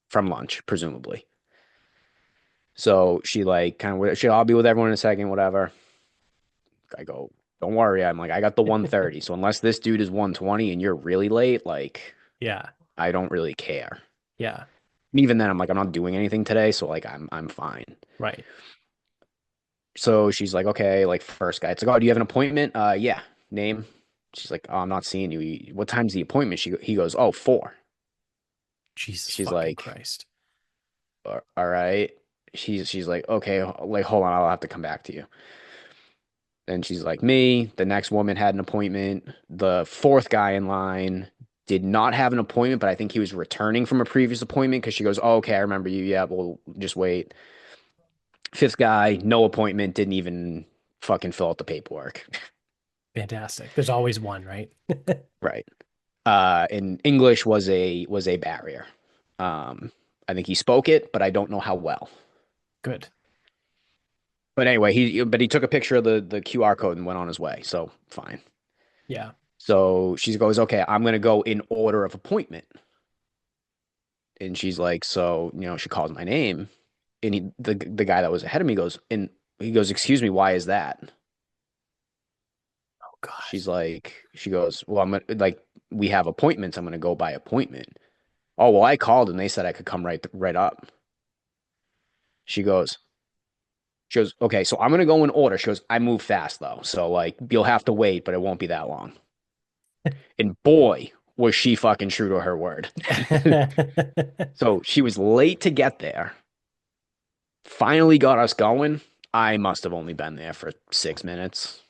from lunch, presumably. So she like kind of I'll be with everyone in a second, whatever. I go, don't worry. I'm like, I got the 1:30. So unless this dude is 1:20 and you're really late, like Yeah. I don't really care. Yeah. And even then, I'm like, I'm not doing anything today, so like I'm fine. Right. So she's like, okay, like first guy. It's like, oh, do you have an appointment? Yeah. Name. She's like, oh, I'm not seeing you. What time's the appointment? He goes, oh, 4. Jesus She's fucking like, Christ. all right. She's like, okay, like hold on, I'll have to come back to you. And she's like, me. The next woman had an appointment. The fourth guy in line did not have an appointment, but I think he was returning from a previous appointment because she goes, oh, okay, I remember you. Yeah, we'll just wait. Fifth guy, no appointment, didn't even fucking fill out the paperwork. Fantastic. There's always one, right? Right. And English was a barrier. I think he spoke it, but I don't know how well. Good. But anyway, he took a picture of the QR code and went on his way. So fine. Yeah. So she goes, okay, I'm gonna go in order of appointment. And she's like, so she calls my name, and the guy that was ahead of me goes, and he goes, excuse me, why is that? Oh God. She goes, well, I'm gonna like we have appointments. I'm gonna go by appointment. Oh, well, I called and they said I could come right up. She goes, okay, so I'm gonna go in order. She goes, I move fast though, so like you'll have to wait, but it won't be that long. And boy, was she fucking true to her word. So she was late to get there. Finally got us going. I must have only been there for 6 minutes,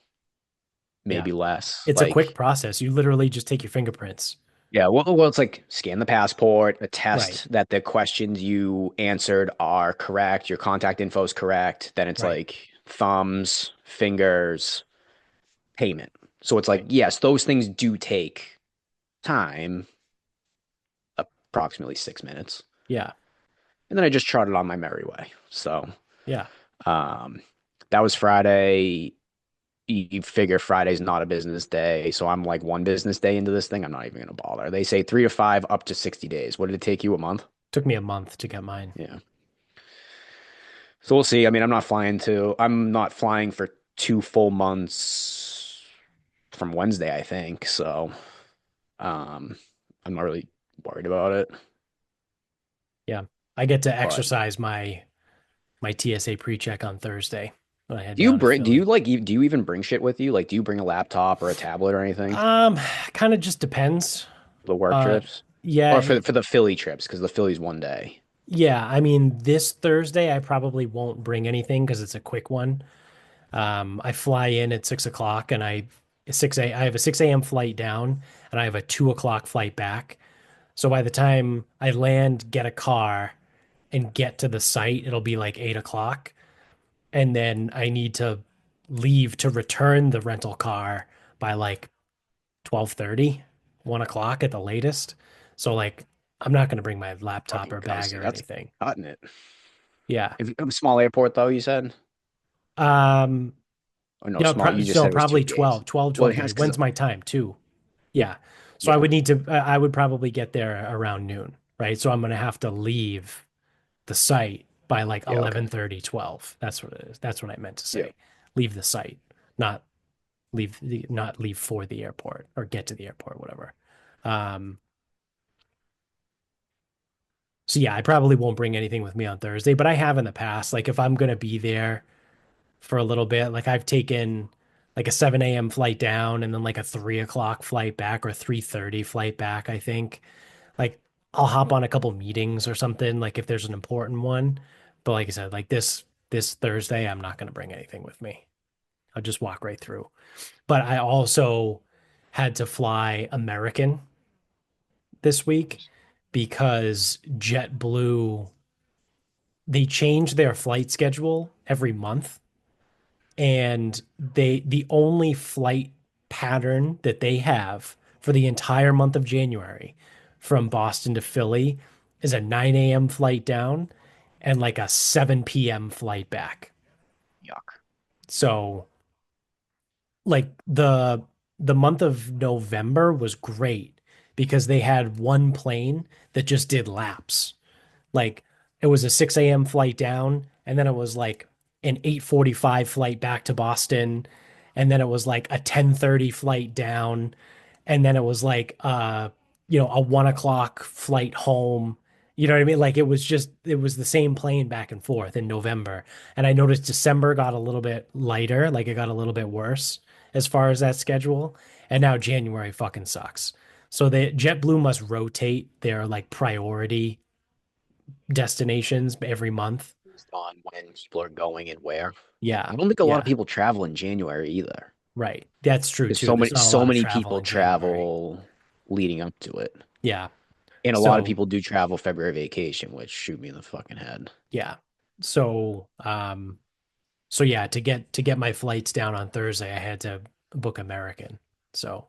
Yeah. maybe less. It's a quick Like, process. You literally just take your fingerprints. yeah, well, it's like scan the passport, Right. attest that the questions you answered are correct, your contact info is correct. Then it's Right. like thumbs, fingers, payment. So it's like, Right. yes, those things do take time, approximately 6 minutes. Yeah. And then I just trotted on my merry way. So Yeah. um, that was Friday. you figure Friday's not a business day, so I'm like one business day into this thing. I'm not even gonna bother. They say 3 to 5, up to 60 days. What did it take you? A month? Took me a month to get mine. Yeah. So we'll see. I mean, I'm not flying for 2 full months from Wednesday, I think. So, um, I'm not really worried about it. Yeah. I get to But exercise my TSA pre-check on Thursday when I head do you down to bring, do you Philly. like, do you even bring shit with you? Like, do you bring a laptop or a tablet or anything Um, Kind of just depends. for the work Uh, trips? Or yeah, for the Philly trips? Because the Philly's one day. yeah. I mean, this Thursday I probably won't bring anything because it's a quick one. I fly in at 6 o'clock and I have a 6 a.m. flight down and I have a 2 o'clock flight back. So by the time I land, get a car, and get to the site, it'll be like 8 o'clock. And then I need to leave to return the rental car by like 12:30, 1 o'clock at the latest. So like I'm not gonna bring my laptop Fucking or bag Gus, or that's anything. cutting it. Yeah. If a small airport though, you said? Um, Oh no, yeah, small. You just so said it was probably 2 days. 12, Well, 12:30. that's because When's my time? 2. Yeah. So yeah, I would probably get there around noon, right? So I'm gonna have to leave the site by like yeah, okay, 11:30, 12. That's what it is. That's what I meant to yeah. say. Leave the site, not not leave for the airport or get to the airport, whatever. Um, so yeah, I probably won't bring anything with me on Thursday, but I have in the past. Like if I'm gonna be there for a little bit, like I've taken like a 7 a.m. flight down and then like a 3 o'clock flight back or 3:30 flight back, I think. Like I'll hop on a couple meetings or something, like if there's an important one. But like I said, like this Thursday, I'm not gonna bring anything with me. I'll just walk right through. But I also had to fly American this week because JetBlue, they change their flight schedule every month, and the only flight pattern that they have for the entire month of January from Boston to Philly is a 9 a.m. flight down and like a 7 p.m. flight back. Yuck. So like the month of November was great because they had one plane that just did laps. Like it was a 6 a.m. flight down, and then it was like an 8:45 flight back to Boston, and then it was like a 10:30 flight down, and then it was like a 1 o'clock flight home. You know what I mean? Like it was the same plane back and forth in November. And I noticed December got a little bit lighter, like it got a little bit worse as far as that schedule. And now January fucking sucks. So the JetBlue must rotate their like priority destinations every month. Based on when people are going and where. Yeah. I don't think a lot of Yeah. people travel in January either. Right. That's true Because too. There's not a so lot of many travel people in January. travel leading up to it. Yeah. And a lot of So, people do travel February vacation, which shoot me in the fucking head. yeah. So, so yeah, to get my flights down on Thursday, I had to book American. So,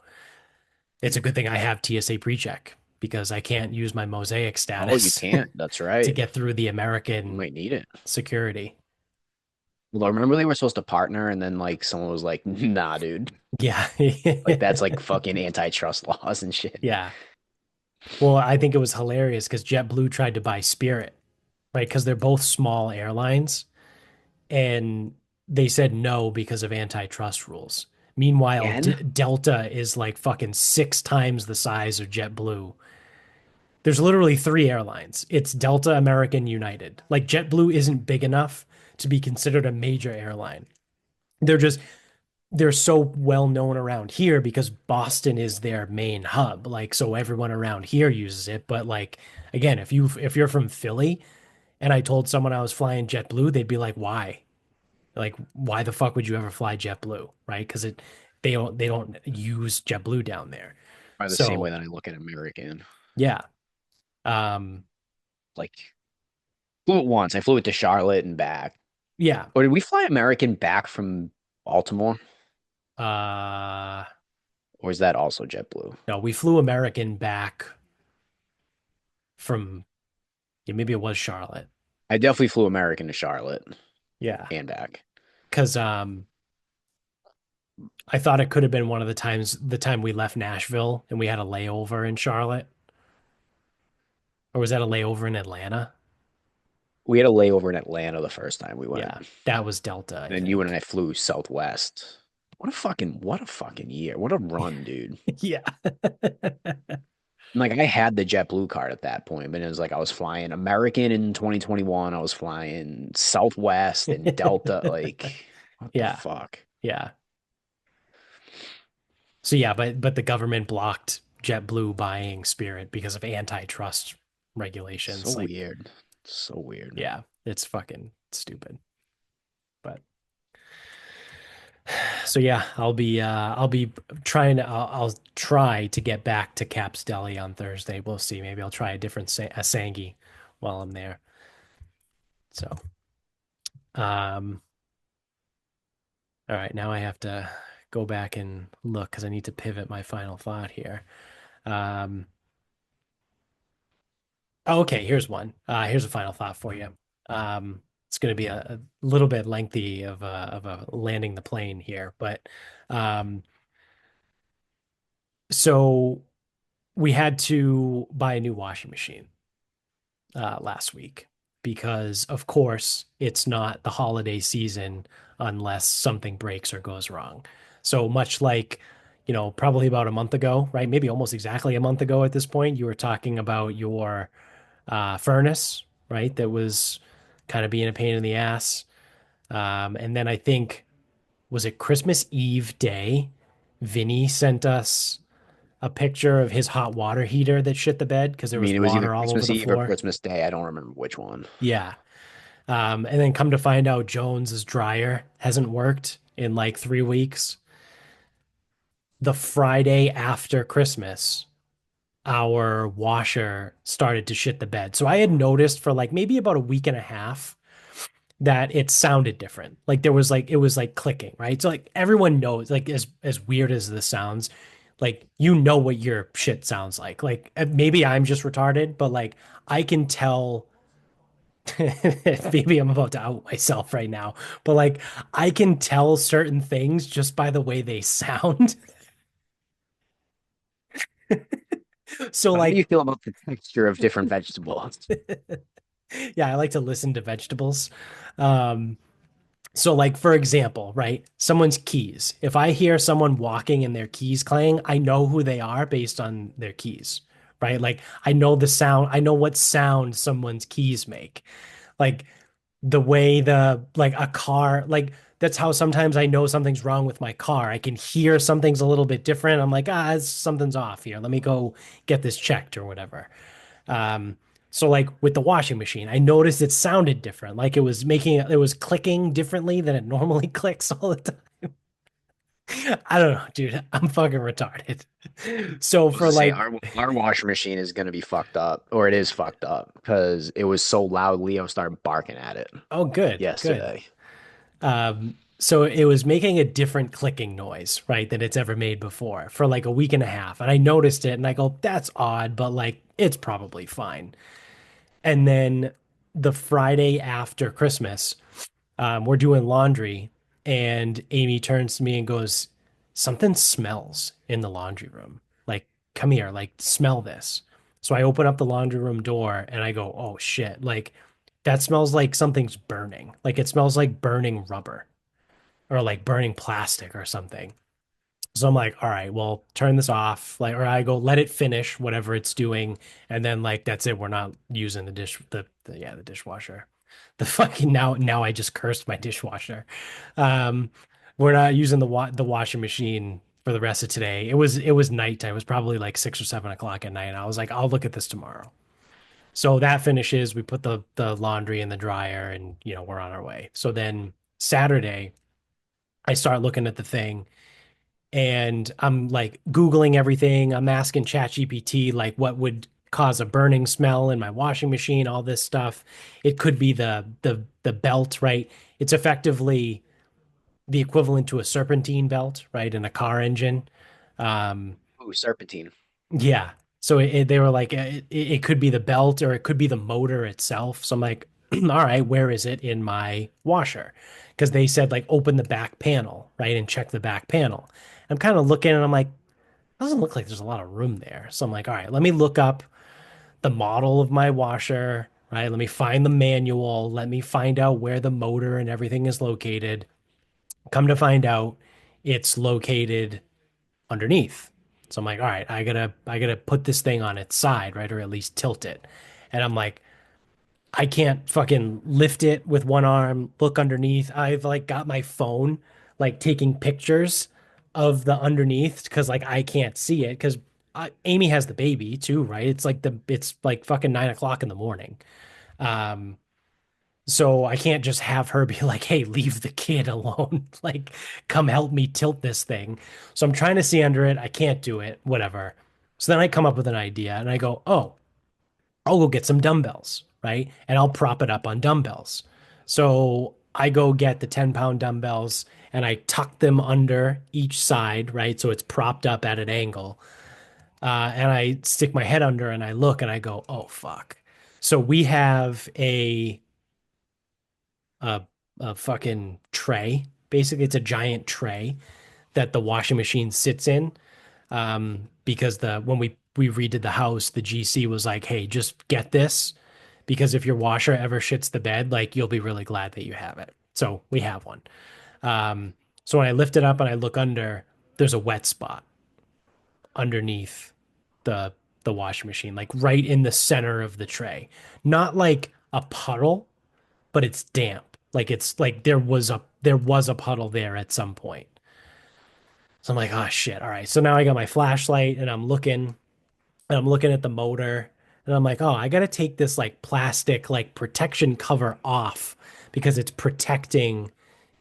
it's a good thing I have TSA PreCheck because I can't use my Mosaic Oh, you status can't. That's to right. get through the You American might need it. security. Well, remember they were supposed to partner, and then like someone was like, "Nah, dude. Yeah. Like that's like fucking antitrust laws and shit." Yeah. Well, I think it was hilarious because JetBlue tried to buy Spirit, right? Because they're both small airlines, and they said no because of antitrust rules. Meanwhile, Again? Delta is like fucking 6 times the size of JetBlue. There's literally 3 airlines. It's Delta, American, United. Like JetBlue isn't big enough to be considered a major airline. They're just they're so well known around here because Boston is their main hub. Like so everyone around here uses it, but like again, if you're from Philly and I told someone I was flying JetBlue, they'd be like, "Why? Like why the fuck would you ever fly JetBlue?" Right? Because they don't use JetBlue down there. By the same way So, that I look at American. yeah. Um Like flew it once. I flew it to Charlotte and back. yeah. Or did we fly American back from Baltimore? Uh Or is that also JetBlue? no, we flew American back from, yeah, maybe it was Charlotte. I definitely flew American to Charlotte Yeah. and back. Because I thought it could have been one of the time we left Nashville and we had a layover in Charlotte, or was that a layover in Atlanta? We had a layover in Atlanta the first time we went. Yeah, that was Delta, I Then you and think. I flew Southwest. What a fucking year. What a run, dude. Yeah. Like I had the JetBlue card at that point, but it was like I was flying American in 2021. I was flying Southwest and Delta. Like, what the Yeah. fuck? Yeah. So yeah, but the government blocked JetBlue buying Spirit because of antitrust So regulations. Like, weird. So weird. yeah, it's fucking stupid. But so yeah, I'll be trying to I'll try to get back to Cap's Deli on Thursday. We'll see. Maybe I'll try a different a Sangi while I'm there. So um all right, now I have to go back and look because I need to pivot my final thought here. Um oh, okay, here's one. Here's a final thought for you. It's going to be a little bit lengthy of a landing the plane here, but um, so we had to buy a new washing machine last week because, of course, it's not the holiday season unless something breaks or goes wrong. So much like, probably about a month ago, right? Maybe almost exactly a month ago at this point, you were talking about your furnace, right? That was kind of being a pain in the ass. And then I think, was it Christmas Eve day? Vinny sent us a picture of his hot water heater that shit the bed because I there was mean, it was either water all over Christmas the Eve or floor. Christmas Day. I don't remember which one. Yeah. And then come to find out Jones's dryer hasn't worked in like 3 weeks. The Friday after Christmas, our washer started to shit the bed. So I had noticed for like maybe about a week and a half that it sounded different. Like there was like it was like clicking, right? So like everyone knows, like as weird as this sounds, like what your shit sounds like. Like maybe I'm just retarded, but like I can tell maybe I'm about to out myself right now, but like I can tell certain things just by the way they sound. So How do you like feel about the texture of different vegetables? yeah, I like to listen to vegetables. Um So, like, for example, right? Someone's keys. If I hear someone walking and their keys clang, I know who they are based on their keys, right? Like, I know the sound, I know what sound someone's keys make. Like, the way like, a car, like, that's how sometimes I know something's wrong with my car. I can hear something's a little bit different. I'm like, something's off here. Let me go get this checked or whatever. Um, so like with the washing machine, I noticed it sounded different. Like it was clicking differently than it normally clicks all the time. I don't know, dude. I'm fucking retarded. So I was for to say like, our washing machine is gonna be fucked up, or it is fucked up because it was so loud. Leo started barking at it oh, good, good. yesterday. So it was making a different clicking noise, right, than it's ever made before for like a week and a half. And I noticed it and I go, that's odd, but like it's probably fine. And then the Friday after Christmas, we're doing laundry, and Amy turns to me and goes, "Something smells in the laundry room. Like, come here, like, smell this." So I open up the laundry room door and I go, "Oh shit, like, that smells like something's burning. Like, it smells like burning rubber or like burning plastic or something." So I'm like, all right, well, turn this off. Like, or I go, let it finish whatever it's doing. And then like that's it. We're not using the dishwasher. The fucking now I just cursed my dishwasher. Um, we're not using the washing machine for the rest of today. It was nighttime. It was probably like 6 or 7 o'clock at night. And I was like, I'll look at this tomorrow. So that finishes. We put the laundry in the dryer and we're on our way. So then Saturday, I start looking at the thing and I'm like Googling everything. I'm asking ChatGPT like what would cause a burning smell in my washing machine, all this stuff. It could be the belt, right? It's effectively the equivalent to a serpentine belt, right, in a car engine. Um, Ooh, serpentine. yeah. So they were like, it could be the belt or it could be the motor itself. So I'm like, all right, where is it in my washer? because they said like open the back panel, right, and check the back panel. I'm kind of looking and I'm like, doesn't look like there's a lot of room there. So I'm like, all right, let me look up the model of my washer, right? Let me find the manual. Let me find out where the motor and everything is located. Come to find out, it's located underneath. So I'm like, all right, I gotta put this thing on its side, right? Or at least tilt it. And I'm like, I can't fucking lift it with one arm, look underneath. I've like got my phone like taking pictures of the underneath because like I can't see it because Amy has the baby too, right? It's like fucking 9 o'clock in the morning. Um, so I can't just have her be like, hey, leave the kid alone. Like, come help me tilt this thing. So I'm trying to see under it. I can't do it, whatever. So then I come up with an idea and I go, oh, I'll go get some dumbbells, right? And I'll prop it up on dumbbells. So I go get the 10-pound dumbbells and I tuck them under each side, right? So it's propped up at an angle. And I stick my head under and I look and I go, oh, fuck. So we have a, a fucking tray. Basically, it's a giant tray that the washing machine sits in. Because the when we redid the house, the GC was like, "Hey, just get this because if your washer ever shits the bed, like you'll be really glad that you have it." So we have one. Um, so when I lift it up and I look under, there's a wet spot underneath the the washing machine, like right in the center of the tray. Not like a puddle, but it's damp. Like it's like there was a puddle there at some point. So I'm like, oh shit. All right. So now I got my flashlight and I'm looking at the motor and I'm like, oh, I gotta take this like plastic like protection cover off because it's protecting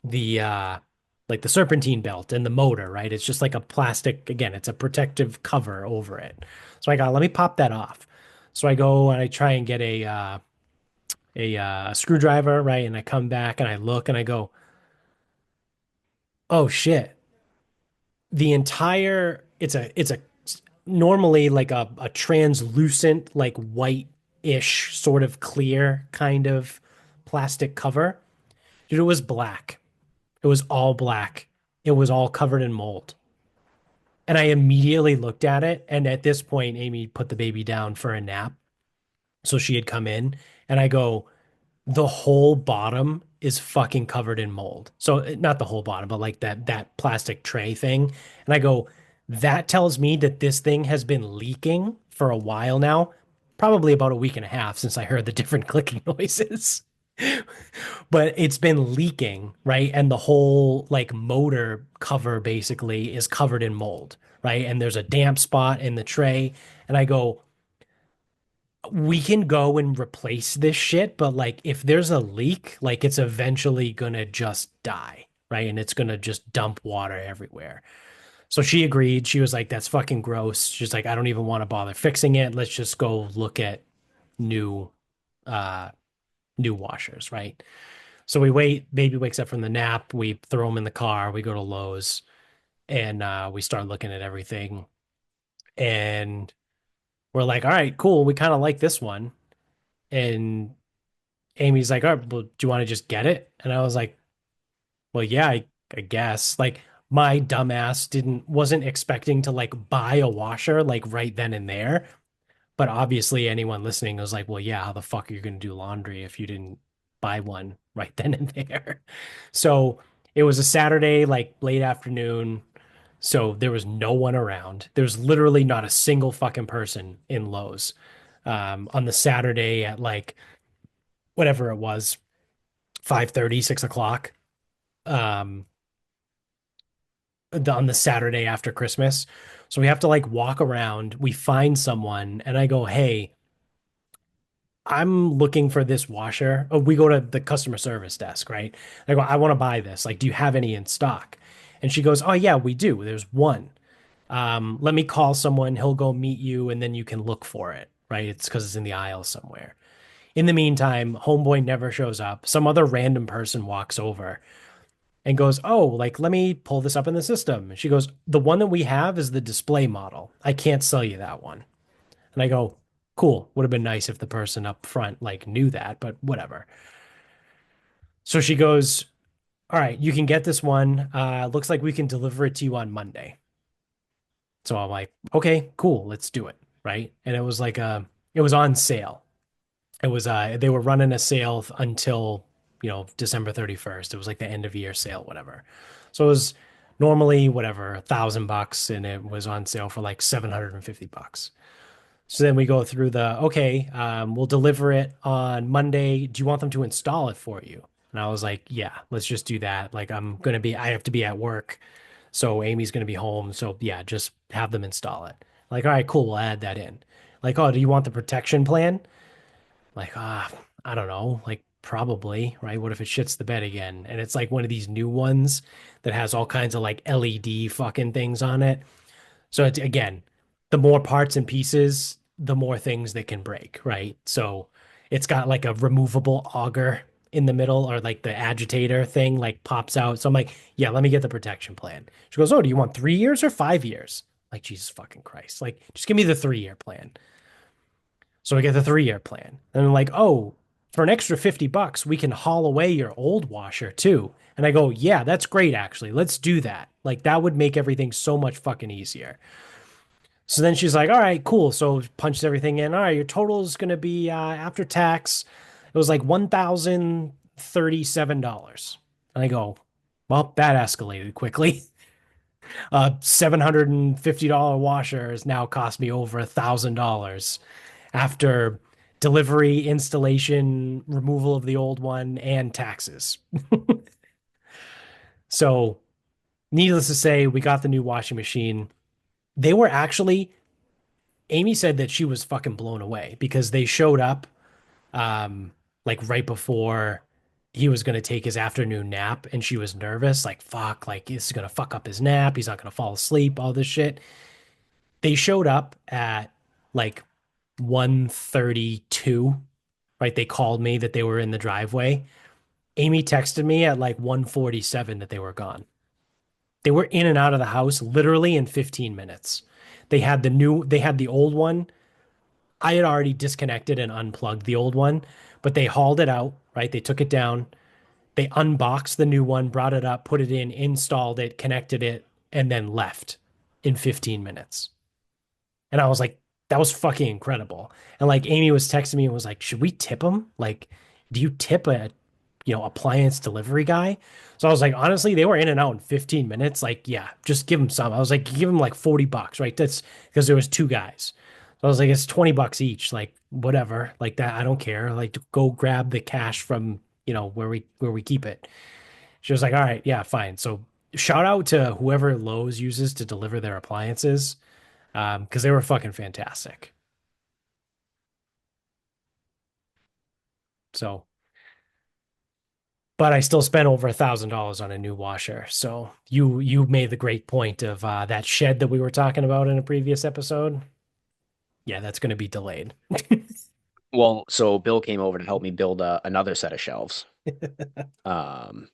the like the serpentine belt and the motor, right? It's just like a plastic, again, it's a protective cover over it. So I got, let me pop that off. So I go and I try and get a screwdriver, right? And I come back and I look and I go, oh shit. The entire it's a normally like a translucent like white-ish sort of clear kind of plastic cover. Dude, it was black. It was all black. It was all covered in mold. And I immediately looked at it, and at this point Amy put the baby down for a nap, so she had come in, and I go, the whole bottom is fucking covered in mold. So not the whole bottom, but like that plastic tray thing. And I go, that tells me that this thing has been leaking for a while now, probably about a week and a half since I heard the different clicking noises. But it's been leaking, right? And the whole like motor cover basically is covered in mold, right? And there's a damp spot in the tray. And I go, we can go and replace this shit, but like if there's a leak, like it's eventually gonna just die, right? And it's gonna just dump water everywhere. So she agreed. She was like, that's fucking gross. She's like, I don't even want to bother fixing it. Let's just go look at new uh new washers, right? So we wait, baby wakes up from the nap, we throw him in the car, we go to Lowe's and we start looking at everything. And we're like, all right, cool. We kind of like this one. And Amy's like, all right, well, do you want to just get it? And I was like, well, yeah, I guess. Like my dumbass wasn't expecting to like buy a washer like right then and there. But obviously anyone listening was like, well, yeah, how the fuck are you going to do laundry if you didn't buy one right then and there? So it was a Saturday, like late afternoon. So there was no one around. There was literally not a single fucking person in Lowe's on the Saturday at like whatever it was, 5:30, 6 o'clock, um, on the Saturday after Christmas. So we have to like walk around. We find someone, and I go, "Hey, I'm looking for this washer." Oh, we go to the customer service desk, right? I go, "I want to buy this. Like, do you have any in stock?" And she goes, "Oh yeah, we do. There's one. Let me call someone. He'll go meet you, and then you can look for it, right? It's because it's in the aisle somewhere." In the meantime, homeboy never shows up. Some other random person walks over and goes, "Oh, like, let me pull this up in the system." And she goes, "The one that we have is the display model. I can't sell you that one." And I go, "Cool. Would have been nice if the person up front, like, knew that, but whatever." So she goes, all right, you can get this one. Looks like we can deliver it to you on Monday. So I'm like, okay, cool, let's do it. Right. And it was on sale. It was they were running a sale until, December 31st. It was like the end of year sale, whatever. So it was normally whatever, $1,000 and it was on sale for like $750. So then we go through okay, we'll deliver it on Monday. Do you want them to install it for you? And I was like, yeah, let's just do that. Like I have to be at work. So Amy's gonna be home. So yeah, just have them install it. Like, all right, cool, we'll add that in. Like, oh, do you want the protection plan? Like, I don't know. Like, probably, right? What if it shits the bed again? And it's like one of these new ones that has all kinds of like LED fucking things on it. So it's again, the more parts and pieces, the more things that can break, right? So it's got like a removable auger in the middle or like the agitator thing like pops out. So I'm like, yeah, let me get the protection plan. She goes, oh, do you want 3 years or 5 years? Like, Jesus fucking Christ. Like, just give me the 3 year plan. So I get the 3 year plan. And I'm like, oh, for an extra $50, we can haul away your old washer too. And I go, yeah, that's great, actually. Let's do that. Like, that would make everything so much fucking easier. So then she's like, all right, cool. So punched everything in. All right, your total is going to be after tax. It was like $1,037. And I go, well, that escalated quickly. $750 washer has now cost me over $1,000 after delivery, installation, removal of the old one, and taxes. So, needless to say, we got the new washing machine. They were actually, Amy said that she was fucking blown away because they showed up like right before he was going to take his afternoon nap and she was nervous like fuck like this is going to fuck up his nap, he's not going to fall asleep, all this shit. They showed up at like 1:32, right? They called me that they were in the driveway. Amy texted me at like 1:47 that they were gone. They were in and out of the house literally in 15 minutes. They had the old one. I had already disconnected and unplugged the old one, but they hauled it out, right? They took it down. They unboxed the new one, brought it up, put it in, installed it, connected it, and then left in 15 minutes. And I was like, that was fucking incredible. And like Amy was texting me and was like, should we tip him? Like, do you tip a, appliance delivery guy? So I was like, honestly, they were in and out in 15 minutes. Like, yeah, just give him some. I was like, give him like $40, right? That's because there was two guys. So I was like, it's $20 each. Like, whatever. Like that, I don't care. Like, go grab the cash from, where we keep it. She was like, all right, yeah, fine. So shout out to whoever Lowe's uses to deliver their appliances, because they were fucking fantastic. So, but I still spent over $1,000 on a new washer. So you made the great point of that shed that we were talking about in a previous episode. Yeah, that's going to be delayed. Well, so Bill came over to help me build another set of shelves. Um,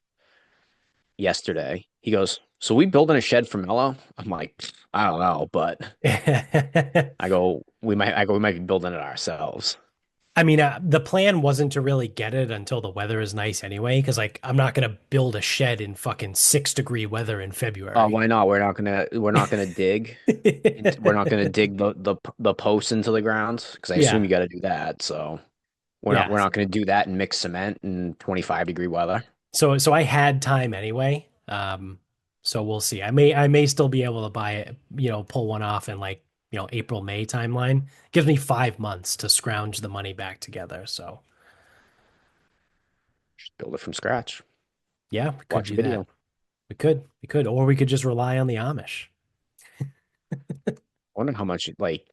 Yesterday, he goes, "So we building a shed for Mello?" I'm like, "I don't know, but we might be building it ourselves." I mean, the plan wasn't to really get it until the weather is nice anyway, because like I'm not gonna build a shed in fucking 6-degree weather in February. Why not? We're not gonna dig. We're not gonna dig the posts into the ground because I assume Yeah, you got to do that. So yeah. we're not gonna do that and mix cement in 25-degree weather. So I had time anyway. So we'll see. I may still be able to buy it, pull one off in like, April, May timeline. Gives me 5 months to scrounge the money back together. So Just build it from scratch. yeah, we could Watch a do that. video. We could, or we could just rely on the Amish. Wondering how much like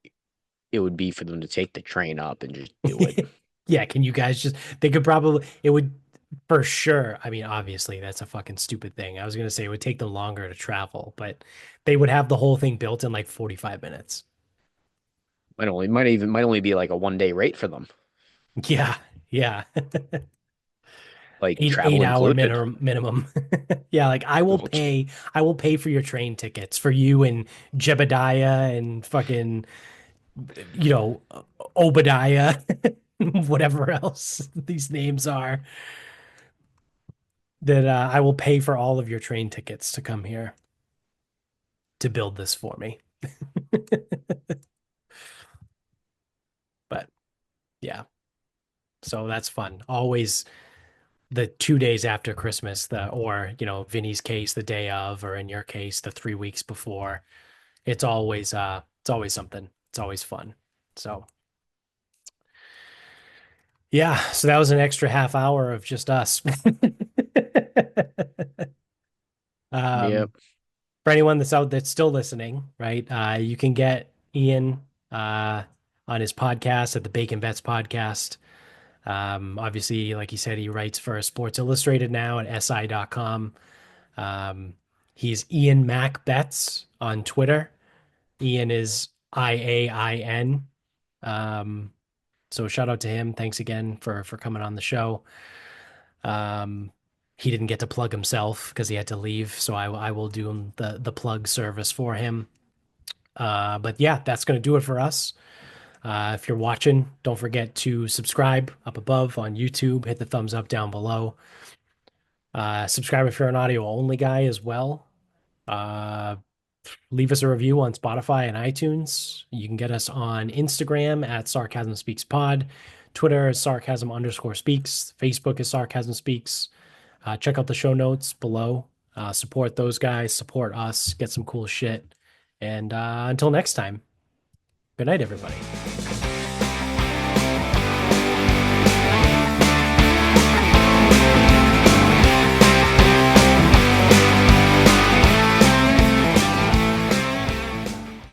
it would be for them to take the train up and just do it. Yeah, can you guys they could probably, it would for sure. I mean, obviously that's a fucking stupid thing. I was gonna say it would take them longer to travel, but they would have the whole thing built in like 45 minutes. Might only be like a 1 day rate for them, Yeah, yeah. like Eight travel hour included. minimum. Yeah, like Which, I will pay for your train tickets for you and Jebediah and fucking, you know, Obadiah, whatever else these names are. that I will pay for all of your train tickets to come here to build this for me. But yeah, so that's fun. Always the 2 days after Christmas, or Vinny's case, the day of, or in your case, the 3 weeks before. It's always something. It's always fun. So yeah, so that was an extra half hour of just us. Um, Yep. for anyone that's out that's still listening, right? You can get Ian uh on his podcast at the Bacon Bets podcast. Obviously, like he said, he writes for Sports Illustrated now at si.com. Um, he's Iain Mac Bets on Twitter. Ian is IAIN. Um, so shout out to him. Thanks again for coming on the show. Um, he didn't get to plug himself because he had to leave, so I will do the plug service for him. But yeah, that's going to do it for us. If you're watching, don't forget to subscribe up above on YouTube. Hit the thumbs up down below. Subscribe if you're an audio only guy as well. Uh, Leave us a review on Spotify and iTunes. You can get us on Instagram at Sarcasm Speaks Pod. Twitter is Sarcasm_speaks. Facebook is Sarcasm Speaks. Check out the show notes below. Support those guys, support us, get some cool shit. And until next time, good night, everybody.